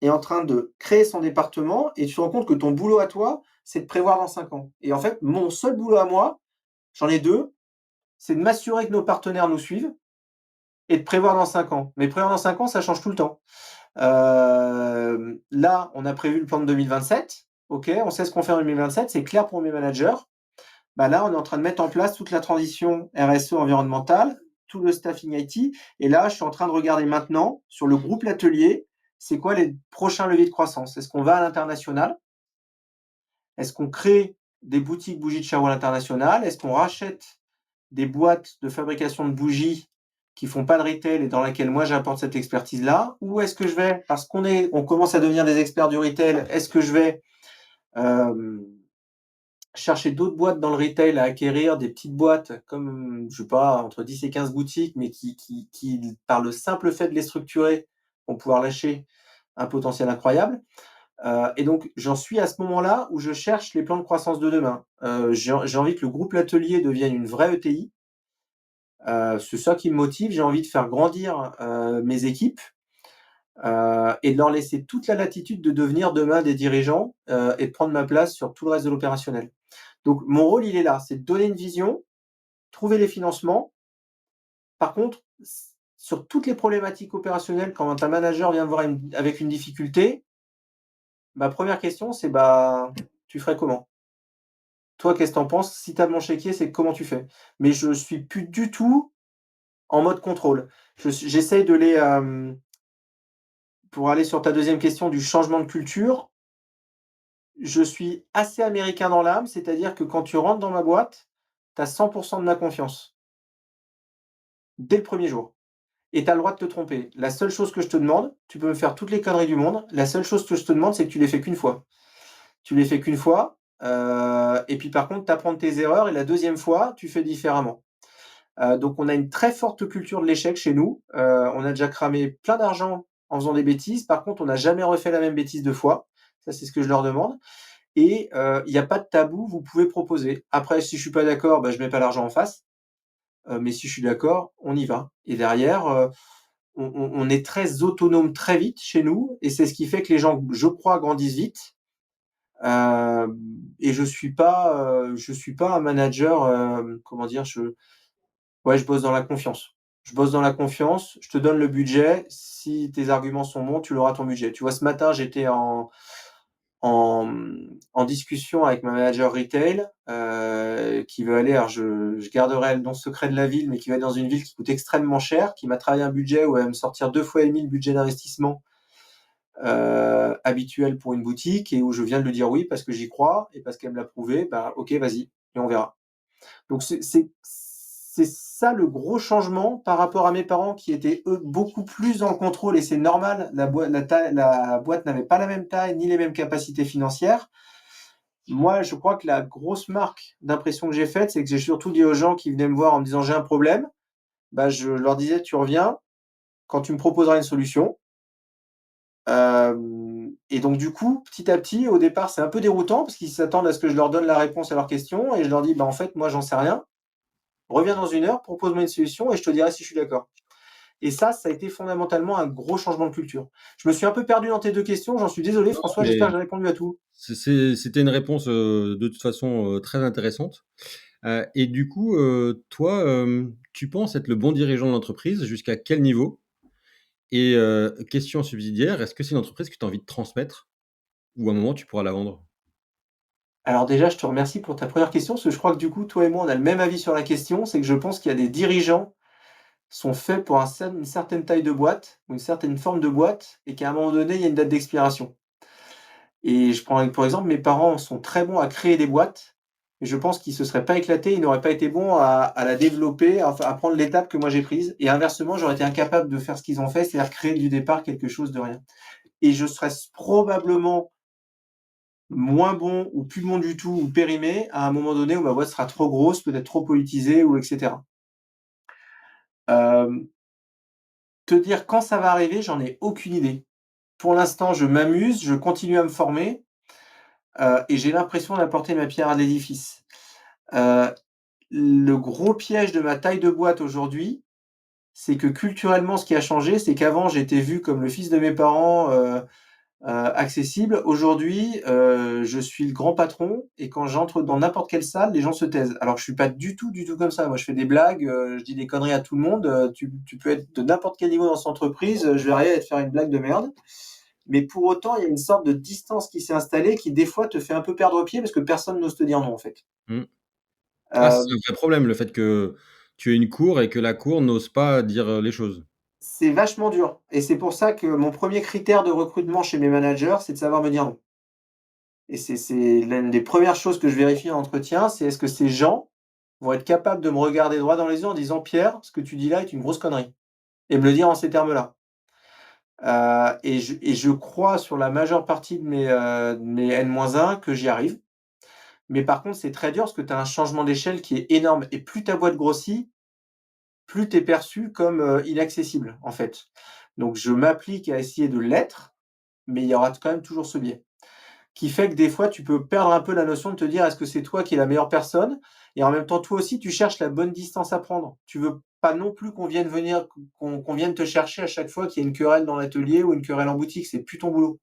est en train de créer son département, et tu te rends compte que ton boulot à toi, c'est de prévoir dans 5 ans. Et en fait, mon seul boulot à moi, j'en ai 2, c'est de m'assurer que nos partenaires nous suivent et de prévoir dans 5 ans. Mais prévoir dans 5 ans, ça change tout le temps. Là, on a prévu le plan de 2027. OK, on sait ce qu'on fait en 2027, c'est clair pour mes managers. Bah, là, on est en train de mettre en place toute la transition RSE environnementale, tout le staffing IT, et là, je suis en train de regarder maintenant sur le groupe L'Atelier, c'est quoi les prochains leviers de croissance? Est-ce qu'on va à l'international? Est-ce qu'on crée des boutiques bougies de Cherbourg à l'international? Est-ce qu'on rachète des boîtes de fabrication de bougies qui font pas de retail et dans laquelle moi j'apporte cette expertise-là? Ou est-ce que je vais, parce on commence à devenir des experts du retail, est-ce que je vais euh, chercher d'autres boîtes dans le retail à acquérir, des petites boîtes comme, je sais pas, entre 10 et 15 boutiques, mais qui par le simple fait de les structurer, vont pouvoir lâcher un potentiel incroyable. Et donc j'en suis à ce moment-là où je cherche les plans de croissance de demain. J'ai envie que le groupe L'Atelier devienne une vraie ETI. C'est ça qui me motive. J'ai envie de faire grandir, mes équipes, et de leur laisser toute la latitude de devenir demain des dirigeants, et de prendre ma place sur tout le reste de l'opérationnel. Donc mon rôle, il est là, c'est de donner une vision, trouver les financements. Par contre, sur toutes les problématiques opérationnelles, quand un manager vient me voir avec une difficulté, ma première question, c'est: «Bah, tu ferais comment? Toi, qu'est-ce que tu en penses? Si tu as mon chéquier, c'est comment tu fais?» Mais je suis plus du tout en mode contrôle. J'essaye de les, pour aller sur ta deuxième question du changement de culture, je suis assez américain dans l'âme, c'est-à-dire que quand tu rentres dans ma boîte, tu as 100 de ma confiance, dès le premier jour. Et tu as le droit de te tromper. La seule chose que je te demande, tu peux me faire toutes les conneries du monde, la seule chose que je te demande, c'est que tu les fais qu'une fois. Tu les fais qu'une fois, et puis par contre, tu apprends de tes erreurs et la deuxième fois, tu fais différemment. Donc on a une très forte culture de l'échec chez nous. On a déjà cramé plein d'argent en faisant des bêtises. Par contre, on n'a jamais refait la même bêtise 2 fois. Ça, c'est ce que je leur demande et il y a pas de tabou, vous pouvez proposer. Après, si je suis pas d'accord, bah, je mets pas l'argent en face, mais si je suis d'accord, on y va et derrière, on est très autonome très vite chez nous et c'est ce qui fait que les gens, je crois, grandissent vite. Et je suis pas un manager, comment dire? Je bosse dans la confiance. Je bosse dans la confiance, je te donne le budget, si tes arguments sont bons, tu auras ton budget. Tu vois, ce matin, j'étais en discussion avec ma manager retail, qui veut aller alors je garderai le nom secret de la ville, mais qui va aller dans une ville qui coûte extrêmement cher, qui m'a travaillé un budget où elle va me sortir 2 fois et demi le budget d'investissement, habituel pour une boutique et où je viens de lui dire oui parce que j'y crois et parce qu'elle me l'a prouvé, bah, OK, vas-y et on verra. Donc c'est ça le gros changement par rapport à mes parents qui étaient, eux, beaucoup plus dans le contrôle et c'est normal, la boîte n'avait pas la même taille ni les mêmes capacités financières. Moi, je crois que la grosse marque d'impression que j'ai faite, c'est que j'ai surtout dit aux gens qui venaient me voir en me disant: «J'ai un problème», bah, je leur disais: «Tu reviens quand tu me proposeras une solution». Et donc du coup, petit à petit, au départ, c'est un peu déroutant parce qu'ils s'attendent à ce que je leur donne la réponse à leurs questions et je leur dis: «Bah, en fait, moi, j'en sais rien. Reviens dans 1 heure, propose-moi une solution et je te dirai si je suis d'accord». Et ça a été fondamentalement un gros changement de culture. Je me suis un peu perdu dans tes 2 questions, j'en suis désolé Non, François, j'espère mais que j'ai répondu à tout. c'était une réponse, de toute façon, très intéressante. Et du coup, toi, tu penses être le bon dirigeant de l'entreprise, jusqu'à quel niveau? Et question subsidiaire, est-ce que c'est une entreprise que tu as envie de transmettre ou à un moment tu pourras la vendre? Alors déjà, je te remercie pour ta première question, parce que je crois que du coup, toi et moi, on a le même avis sur la question, c'est que je pense qu'il y a des dirigeants sont faits pour une certaine taille de boîte ou une certaine forme de boîte et qu'à un moment donné, il y a une date d'expiration. Et je prends pour exemple, mes parents sont très bons à créer des boîtes, mais je pense qu'ils se seraient pas éclatés, ils n'auraient pas été bons à la développer, enfin à prendre l'étape que moi j'ai prise. Et inversement, j'aurais été incapable de faire ce qu'ils ont fait, c'est-à-dire créer du départ quelque chose de rien. Et je serais probablement moins bon ou plus bon du tout ou périmé à un moment donné où ma boîte sera trop grosse, peut-être trop politisée ou etc. Te dire quand ça va arriver, j'en ai aucune idée. Pour l'instant, je m'amuse, je continue à me former, et j'ai l'impression d'apporter ma pierre à l'édifice. Heu, le gros piège de ma taille de boîte aujourd'hui, c'est que culturellement, ce qui a changé, c'est qu'avant, j'étais vu comme le fils de mes parents, accessible. Aujourd'hui, je suis le grand patron et quand j'entre dans n'importe quelle salle, les gens se taisent. Alors que je suis pas du tout comme ça. Moi, je fais des blagues, je dis des conneries à tout le monde, tu peux être de n'importe quel niveau dans cette entreprise, je vais arriver à te faire une blague de merde. Mais pour autant, il y a une sorte de distance qui s'est installée qui, des fois, te fait un peu perdre pied parce que personne n'ose te dire non, en fait. Mmh. Ah, c'est un Hem, vrai problème, le fait que tu aies une cour et que la cour n'ose pas dire, les choses. c'est vachement dur et c'est pour ça que mon premier critère de recrutement chez mes managers, c'est de savoir me dire non. Et c'est l'une des premières choses que je vérifie en entretien, c'est est-ce que ces gens vont être capables de me regarder droit dans les yeux en disant: «Pierre, ce que tu dis là est une grosse connerie» et me le dire en ces termes-là. Et je crois sur la majeure partie de mes N-1 que j'y arrive. Mais par contre, c'est très dur parce que tu as un changement d'échelle qui est énorme et plus ta boîte grossit, plus tu es perçu comme, inaccessible, en fait. Donc je m'applique à essayer de l'être, mais il y aura quand même toujours ce biais. Qui fait que des fois, tu peux perdre un peu la notion de te dire: «Est-ce que c'est toi qui es la meilleure personne?» Et en même temps, toi aussi, tu cherches la bonne distance à prendre. Tu veux pas non plus qu'on vienne te chercher à chaque fois qu'il y a une querelle dans l'atelier ou une querelle en boutique, c'est plus ton boulot.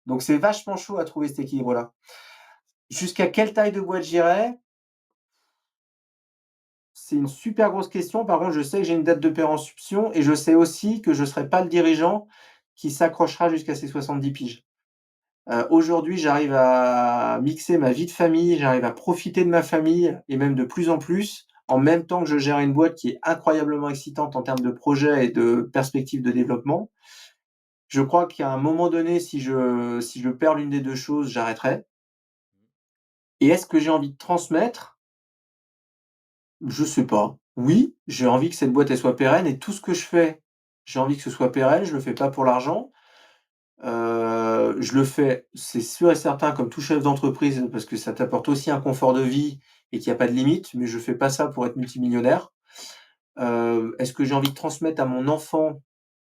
Donc c'est vachement chaud à trouver cet équilibre-là. Jusqu'à quelle taille de boîte j'irai? C'est une super grosse question. Par contre, je sais que j'ai une date de péremption et je sais aussi que je serai pas le dirigeant qui s'accrochera jusqu'à ses 70 piges. Aujourd'hui, j'arrive à mixer ma vie de famille, j'arrive à profiter de ma famille et même de plus en plus, en même temps que je gère une boîte qui est incroyablement excitante en termes de projet et de perspectives de développement. Je crois qu'à un moment donné, si je perds l'une des 2 choses, j'arrêterai. Et est-ce que j'ai envie de transmettre? Je sais pas. Oui, j'ai envie que cette boîte, elle soit pérenne et tout ce que je fais, j'ai envie que ce soit pérenne. Je le fais pas pour l'argent. Je le fais, c'est sûr et certain, comme tout chef d'entreprise, parce que ça t'apporte aussi un confort de vie et qu'il y a pas de limite, mais je fais pas ça pour être multimillionnaire. Est-ce que j'ai envie de transmettre à mon enfant?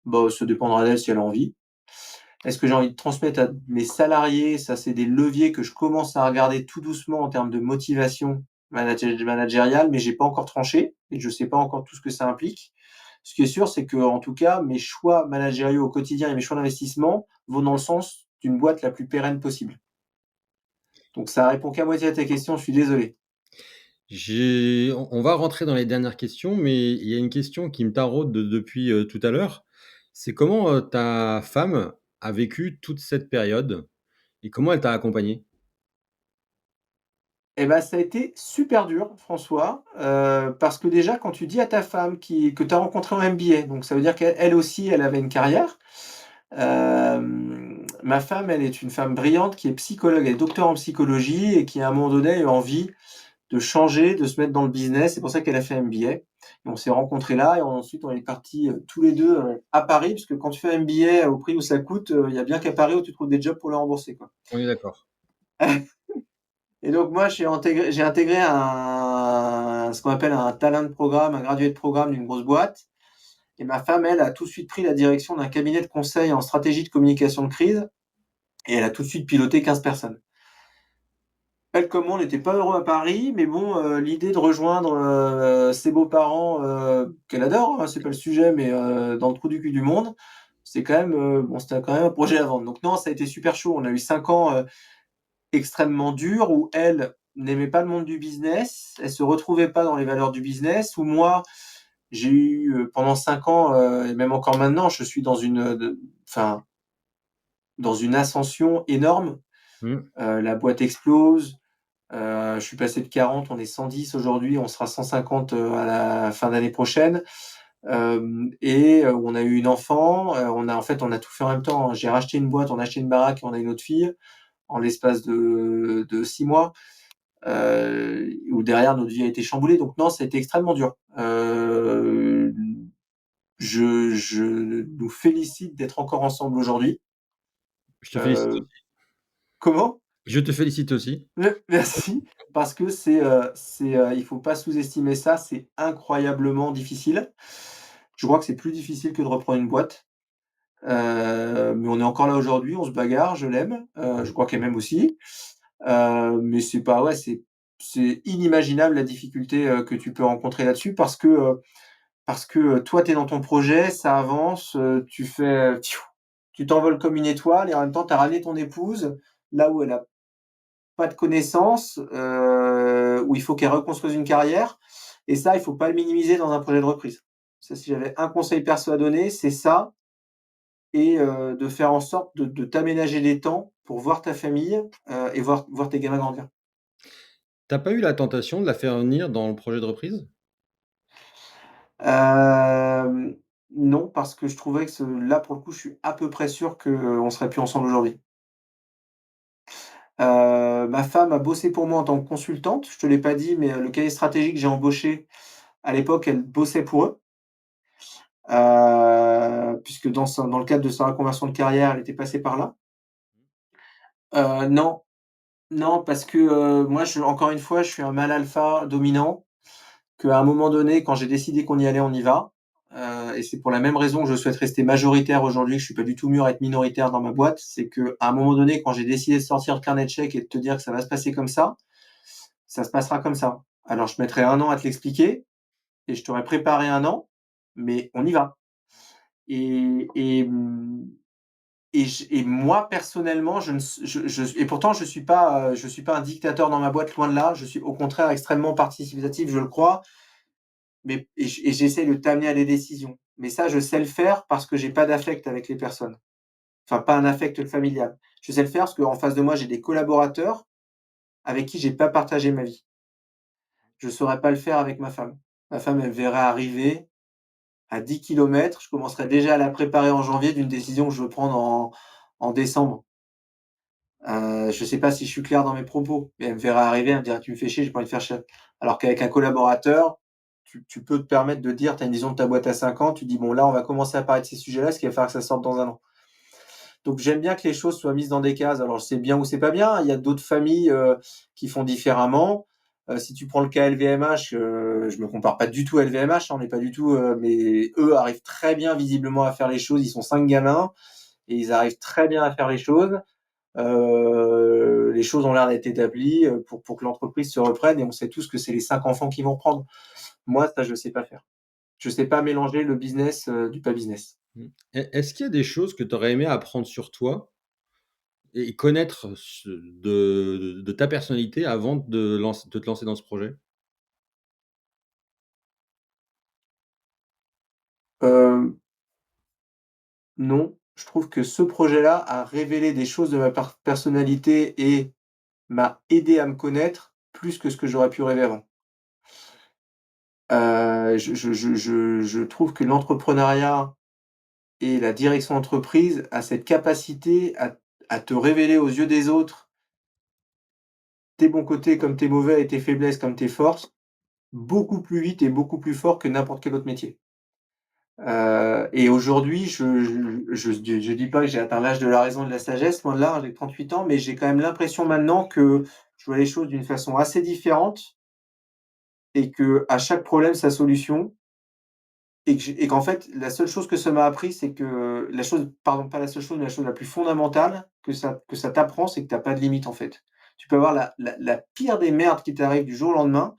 Bah, ça dépendra d'elle si elle a envie. Est-ce que j'ai envie de transmettre à mes salariés? Ça, c'est des leviers que je commence à regarder tout doucement en termes de motivation managériale, mais j'ai pas encore tranché et je sais pas encore tout ce que ça implique. Ce qui est sûr, c'est que, en tout cas, mes choix managériaux au quotidien et mes choix d'investissement vont dans le sens d'une boîte la plus pérenne possible. Donc ça répond qu'à moitié à ta question, je suis désolé. On va rentrer dans les dernières questions, mais il y a une question qui me taraude depuis, tout à l'heure. C'est comment, ta femme a vécu toute cette période et comment elle t'a accompagné? Et bah, ça a été super dur, François, parce que déjà, quand tu dis à ta femme que tu as rencontré en MBA, donc ça veut dire qu'elle elle aussi, elle avait une carrière. Ma femme, elle est une femme brillante qui est psychologue, elle est docteure en psychologie et qui, à un moment donné, a eu envie de changer, de se mettre dans le business. C'est pour ça qu'elle a fait un MBA. Et on s'est rencontrés là et ensuite on est partis tous les deux à Paris, parce que quand tu fais un MBA au prix où ça coûte, il y a bien qu'à Paris où tu trouves des jobs pour les rembourser, quoi. On est d'accord. Et donc moi, j'ai intégré ce qu'on appelle un talent programme, un graduate programme d'une grosse boîte. Et ma femme, elle, a tout de suite pris la direction d'un cabinet de conseil en stratégie de communication de crise. Et elle a tout de suite piloté 15 personnes. Elle, comme moi, on n'était pas heureux à Paris, mais bon, l'idée de rejoindre ses beaux-parents, qu'elle adore, hein, c'est pas le sujet, mais dans le trou du cul du monde, c'est quand même, bon, c'était quand même un projet à vendre. Donc non, ça a été super chaud. On a eu 5 ans extrêmement durs où elle n'aimait pas le monde du business, elle se retrouvait pas dans les valeurs du business, où moi, j'ai eu pendant 5 ans, et même encore maintenant, je suis enfin, dans une ascension énorme. Mmh. La boîte explose. Je suis passé de 40, on est 110 aujourd'hui, on sera 150 à la fin d'année prochaine. Et on a eu une enfant, on a tout fait en même temps, hein. J'ai racheté une boîte, on a acheté une baraque et on a une autre fille en l'espace de 6 mois, où derrière notre vie a été chamboulée. Donc non, ça a été extrêmement dur. Je nous félicite d'être encore ensemble aujourd'hui. Je te félicite Heu, aussi. comment? Je te félicite aussi. Merci, parce que il faut pas sous-estimer ça, c'est incroyablement difficile. Je crois que c'est plus difficile que de reprendre une boîte, mais on est encore là aujourd'hui, on se bagarre, je l'aime, je crois qu'elle m'aime aussi, mais c'est pas ouais, c'est inimaginable la difficulté, que tu peux rencontrer là-dessus parce que, toi, tu es dans ton projet, ça avance, tu fais, tu t'envoles comme une étoile et en même temps, tu as ramené ton épouse là où elle a pas de connaissances, où il faut qu'elle reconstruise une carrière et ça, il faut pas le minimiser dans un projet de reprise. Ça, si j'avais un conseil perso à donner, c'est ça et de faire en sorte de t'aménager des temps pour voir ta famille, et voir tes gamins grandir. Tu pas eu la tentation de la faire venir dans le projet de reprise? Hem, non, parce que je trouvais que là, pour le coup, je suis à peu près sûr qu'on serait plus ensemble aujourd'hui. Ma femme a bossé pour moi en tant que consultante, je te l'ai pas dit, mais le cahier stratégique que j'ai embauché, à l'époque, elle bossait pour eux. Puisque dans le cadre de sa reconversion de carrière, elle était passée par là. Non, non, parce que, moi, encore une fois, je suis un mâle alpha dominant, qu'à un moment donné, quand j'ai décidé qu'on y allait, on y va. Et c'est pour la même raison que je souhaite rester majoritaire aujourd'hui, que je suis pas du tout mûr à être minoritaire dans ma boîte. C'est qu'à un moment donné, quand j'ai décidé de sortir le carnet de chèques et de te dire que ça va se passer comme ça se passera comme ça. Alors je mettrai 1 an à te l'expliquer et je t'aurais préparé 1 an, mais on y va. Et moi personnellement, je ne s je et pourtant je suis pas un dictateur dans ma boîte, loin de là. Je suis au contraire extrêmement participatif, je le crois, mais j'essaie de t'amener à des décisions. Mais ça, je sais le faire parce que j'ai pas d'affect avec les personnes. Enfin, pas un affect familial. Je sais le faire parce qu'en face de moi, j'ai des collaborateurs avec qui j'ai pas partagé ma vie. je saurais pas le faire avec ma femme. Ma femme, elle me verrait arriver à 10 kilomètres, je commencerai déjà à la préparer en janvier d'une décision que je veux prendre en décembre. Je sais pas si je suis clair dans mes propos, mais elle me verra arriver, elle me dira: «Tu me fais chier, j'ai pas envie de faire chier». Alors qu'avec un collaborateur, tu peux te permettre de dire, tu as une vision de ta boîte à 5 ans, tu dis: «Bon là, on va commencer à parler de ces sujets-là, ce qu'il va falloir que ça sorte dans 1 an». Donc j'aime bien que les choses soient mises dans des cases. Alors c'est bien ou c'est pas bien, il y a d'autres familles, qui font différemment. Si tu prends le cas LVMH, je me compare pas du tout à LVMH, hein, on n'est pas du tout, mais eux arrivent très bien visiblement à faire les choses. Ils sont 5 gamins et ils arrivent très bien à faire les choses. Les choses ont l'air d'être établies, pour que l'entreprise se reprenne et on sait tous que c'est les 5 enfants qui vont reprendre. Moi, ça, je sais pas faire. Je sais pas mélanger le business, du pas business. Mmh. Est-ce qu'il y a des choses que tu aurais aimé apprendre sur toi et connaître de ta personnalité avant de te lancer dans ce projet? Hem, non, je trouve que ce projet-là a révélé des choses de ma personnalité et m'a aidé à me connaître plus que ce que j'aurais pu rêver avant. Je trouve que l'entrepreneuriat et la direction d'entreprise a cette capacité à te révéler aux yeux des autres tes bons côtés comme tes mauvais et tes faiblesses comme tes forces, beaucoup plus vite et beaucoup plus fort que n'importe quel autre métier. Et aujourd'hui, je dis pas que j'ai atteint l'âge de la raison et de la sagesse, loin de là, hein, j'ai 38 ans, mais j'ai quand même l'impression maintenant que je vois les choses d'une façon assez différente et qu'à chaque problème sa solution et qu'en fait, la seule chose que ça m'a appris, c'est que la chose pardon, pas la seule chose, mais la chose la plus fondamentale que ça t'apprend, c'est que tu as pas de limite, en fait. Tu peux avoir la pire des merdes qui t'arrive du jour au lendemain,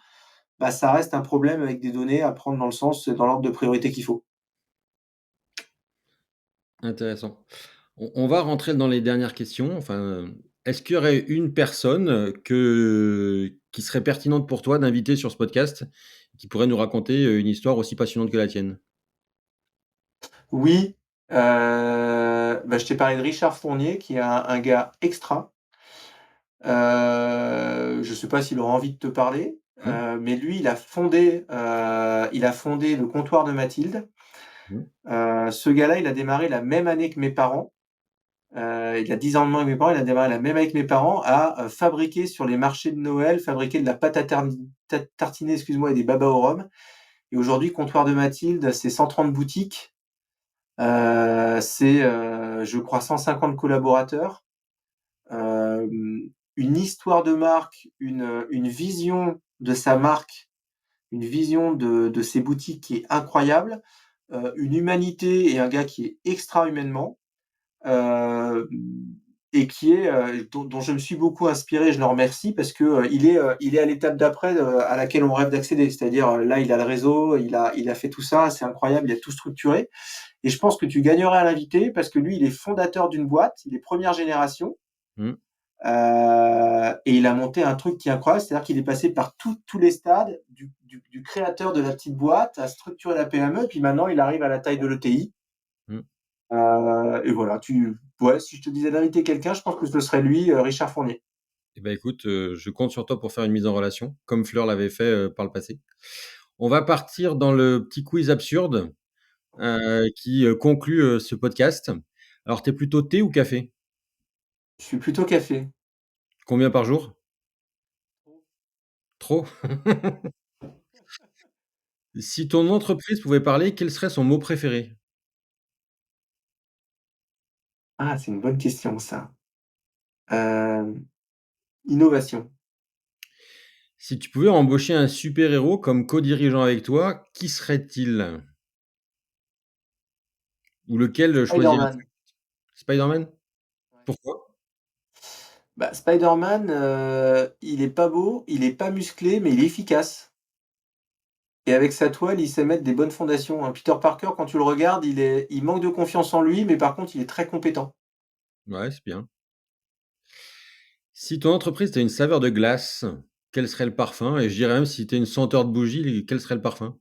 bah, ça reste un problème avec des données à prendre dans l'ordre de priorité qu'il faut. Intéressant. On va rentrer dans les dernières questions. Enfin, est-ce qu'il y aurait une personne, qui serait pertinente pour toi d'inviter sur ce podcast, qui pourrait nous raconter, une histoire aussi passionnante que la tienne? Oui, bah, je t'ai parlé de Richard Fournier qui est un gars extra. Je sais pas s'il aura envie de te parler, Mmh. mais lui, il a fondé le comptoir de Mathilde. Mmh. Ce gars-là, il a démarré la même année que mes parents. Il a 10 ans de moins que mes parents, il a démarré la même année que mes parents à, fabriquer sur les marchés de Noël, fabriquer de la pâte à tartiner, excuse-moi, et des babas au rhum. Et aujourd'hui, comptoir de Mathilde, c'est 130 boutiques, je crois 150 collaborateurs, une histoire de marque, une vision de sa marque, une vision de ses boutiques qui est incroyable, une humanité et un gars qui est extra humainement. Hem et qui est, dont je me suis beaucoup inspiré, je le remercie parce que, il est à l'étape d'après, à laquelle on rêve d'accéder. C'est-à-dire, là, il a le réseau, il a fait tout ça, c'est incroyable, il a tout structuré et je pense que tu gagnerais à l'inviter parce que lui, il est fondateur d'une boîte, il est première génération, Mmh. et il a monté un truc qui est incroyable. C'est-à-dire qu'il est passé par tous les stades du créateur de la petite boîte à structurer la PME, puis maintenant il arrive à la taille de l'ETI. Mmh. Et voilà, ouais, si je te disais d'inviter quelqu'un, je pense que ce serait lui, Richard Fournier. Et bah, écoute, je compte sur toi pour faire une mise en relation, comme Fleur l'avait fait, par le passé. On va partir dans le petit quiz absurde, qui, conclut, ce podcast. Alors, tu es plutôt thé ou café? Je suis plutôt café. Combien par jour? Trop? Si ton entreprise pouvait parler, quel serait son mot préféré? Ah, c'est une bonne question ça. Hem, Innovation. Si tu pouvais embaucher un super-héros comme co-dirigeant avec toi, qui serait-il? Ou lequel, choisirais-tu? Spider-Man. Spider-Man? Ouais. Pourquoi? Bah, Spider-Man, il est pas beau, il est pas musclé, mais il est efficace et avec sa toile, il sait mettre des bonnes fondations, hein. Peter Parker, quand tu le regardes, il manque de confiance en lui, mais par contre, il est très compétent. Ouais, c'est bien. Si ton entreprise était une saveur de glace, quel serait le parfum? Et je dirais même si tu une senteur de bougie, quel serait le parfum?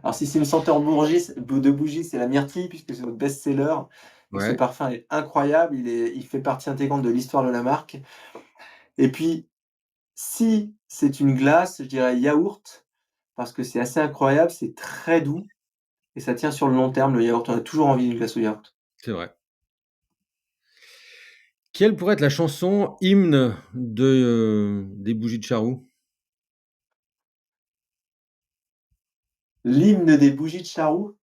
Alors si c'est une senteur de bougie, c'est la myrtille puisque c'est notre best-seller et ce Ouais. parfum est incroyable, il fait partie intégrante de l'histoire de la marque et puis Si c'est une glace, je dirais yaourt, parce que c'est assez incroyable, c'est très doux et ça tient sur le long terme, le yaourt. On a toujours envie d'une glace au yaourt. C'est vrai. Quelle pourrait être la chanson hymne des Bougies de Charroux? L'hymne des bougies de Charroux,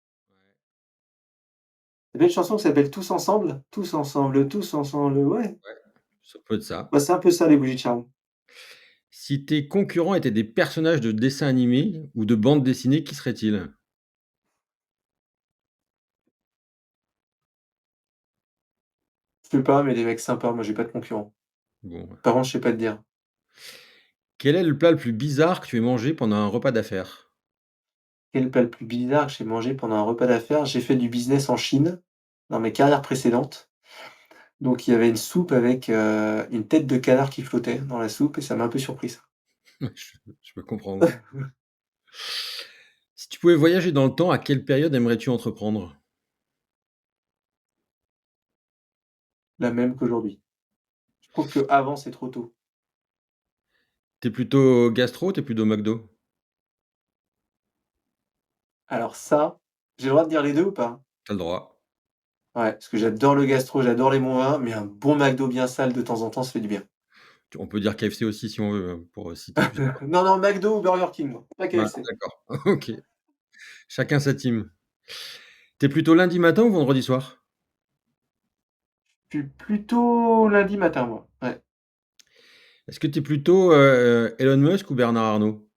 il y avait une chanson qui s'appelle «Tous ensemble», tous ensemble, ouais. Ça peut être ça. Bah, c'est un peu ça les bougies de Charroux. Si tes concurrents étaient des personnages de dessins animés ou de bandes dessinées, qui seraient-ils? Je sais pas, mais des mecs sympas, moi j'ai pas de concurrents. Bon. Par contre, je sais pas te dire. Quel est le plat le plus bizarre que tu aies mangé pendant un repas d'affaires? Quel plat le plus bizarre que j'ai mangé pendant un repas d'affaires? J'ai fait du business en Chine, dans mes carrières précédentes. Donc il y avait une soupe avec, une tête de canard qui flottait dans la soupe et ça m'a un peu surpris ça. Je peux comprendre. Si tu pouvais voyager dans le temps, à quelle période aimerais-tu entreprendre? La même qu'aujourd'hui. Je trouve qu'avant c'est trop tôt. T'es plutôt gastro, t'es plutôt McDo? Alors ça, j'ai le droit de dire les 2 ou pas? T'as le droit. Ouais, parce que j'adore le gastro, j'adore les bons vins, mais un bon McDo bien sale de temps en temps, ça fait du bien. On peut dire KFC aussi si on veut, pour citer plusieurs. Non, non, McDo ou Burger King, moi, pas Ouais, KFC. d'accord. OK. Chacun sa team. T'es plutôt lundi matin ou vendredi soir? Je suis plutôt lundi matin, moi. Ouais. Est-ce que t'es plutôt, Elon Musk ou Bernard Arnault?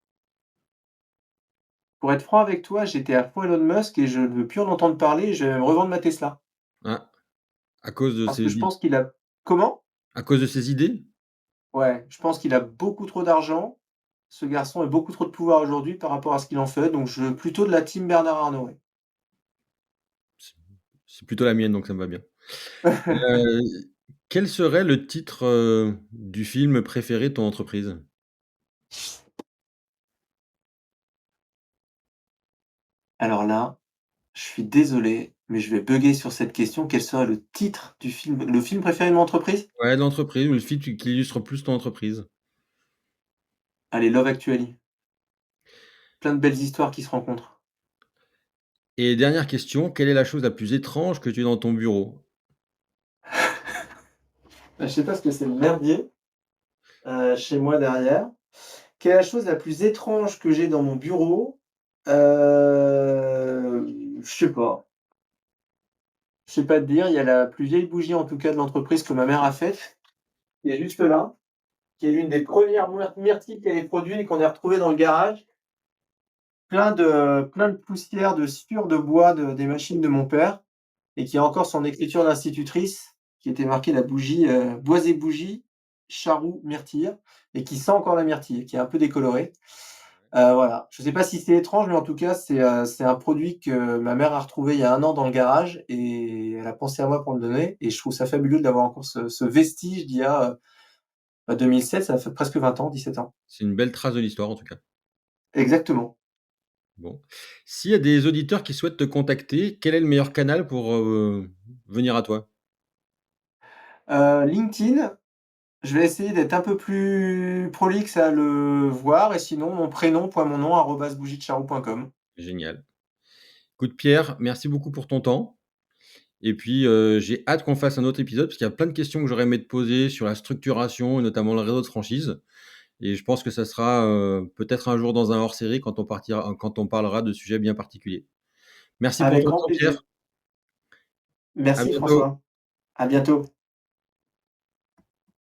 Pour être franc avec toi, j'étais à fond Elon Musk et je ne veux plus en entendre parler et je vais même revendre ma Tesla. Ah, à cause de Parce que ses je i pense qu'il a comment? à cause de ses idées? Ouais, je pense qu'il a beaucoup trop d'argent. Ce garçon a beaucoup trop de pouvoir aujourd'hui par rapport à ce qu'il en fait, donc je plutôt de la team Bernard Arnault, ouais. C'est c'est plutôt la mienne, donc ça me va bien. Heu, quel serait le titre, du film préféré de ton entreprise? Alors là, je suis désolé, mais je vais bugger sur cette question. Quel serait le titre du film? Le film préféré de mon entreprise? Ouais, de l'entreprise ou le film qui illustre plus ton entreprise. Allez, Love Actually. Plein de belles histoires qui se rencontrent. Et dernière question, quelle est la chose la plus étrange que tu aies dans ton bureau? Je sais pas ce que c'est le merdier, chez moi derrière. Quelle est la chose la plus étrange que j'ai dans mon bureau? Je sais pas. Je sais pas te dire, il y a la plus vieille bougie en tout cas de l'entreprise que ma mère a faite, qui est juste là, qui est l'une des premières myrtilles qu'elle ait produites et qu'on ait retrouvées dans le garage. Plein de poussière, de sciure de bois des machines de mon père et qui a encore son écriture d'institutrice qui était marquée la bougie, bois et bougie, charroux, myrtille et qui sent encore la myrtille, qui est un peu décolorée. Voilà. Je sais pas si c'est étrange, mais en tout cas, c'est un produit que ma mère a retrouvé il y a 1 an dans le garage et elle a pensé à moi pour me le donner et je trouve ça fabuleux d'avoir encore ce vestige d'il y a, 2007, ça fait presque 20 ans, 17 ans. C'est une belle trace de l'histoire en tout cas. Exactement. Bon. S'il y a des auditeurs qui souhaitent te contacter, quel est le meilleur canal pour, venir à toi? LinkedIn, je vais essayer d'être un peu plus prolixe à le voir et sinon mon prénom point mon nom arobase bougiedecharroux.com. Génial. Écoute Pierre, merci beaucoup pour ton temps et puis, j'ai hâte qu'on fasse un autre épisode parce qu'il y a plein de questions que j'aurais aimé te poser sur la structuration et notamment le réseau de franchise et je pense que ça sera, peut-être un jour dans un hors-série quand on parlera de sujets bien particuliers. Merci pour Avec ton grand temps plaisir. Pierre. À Merci bientôt. François. À bientôt.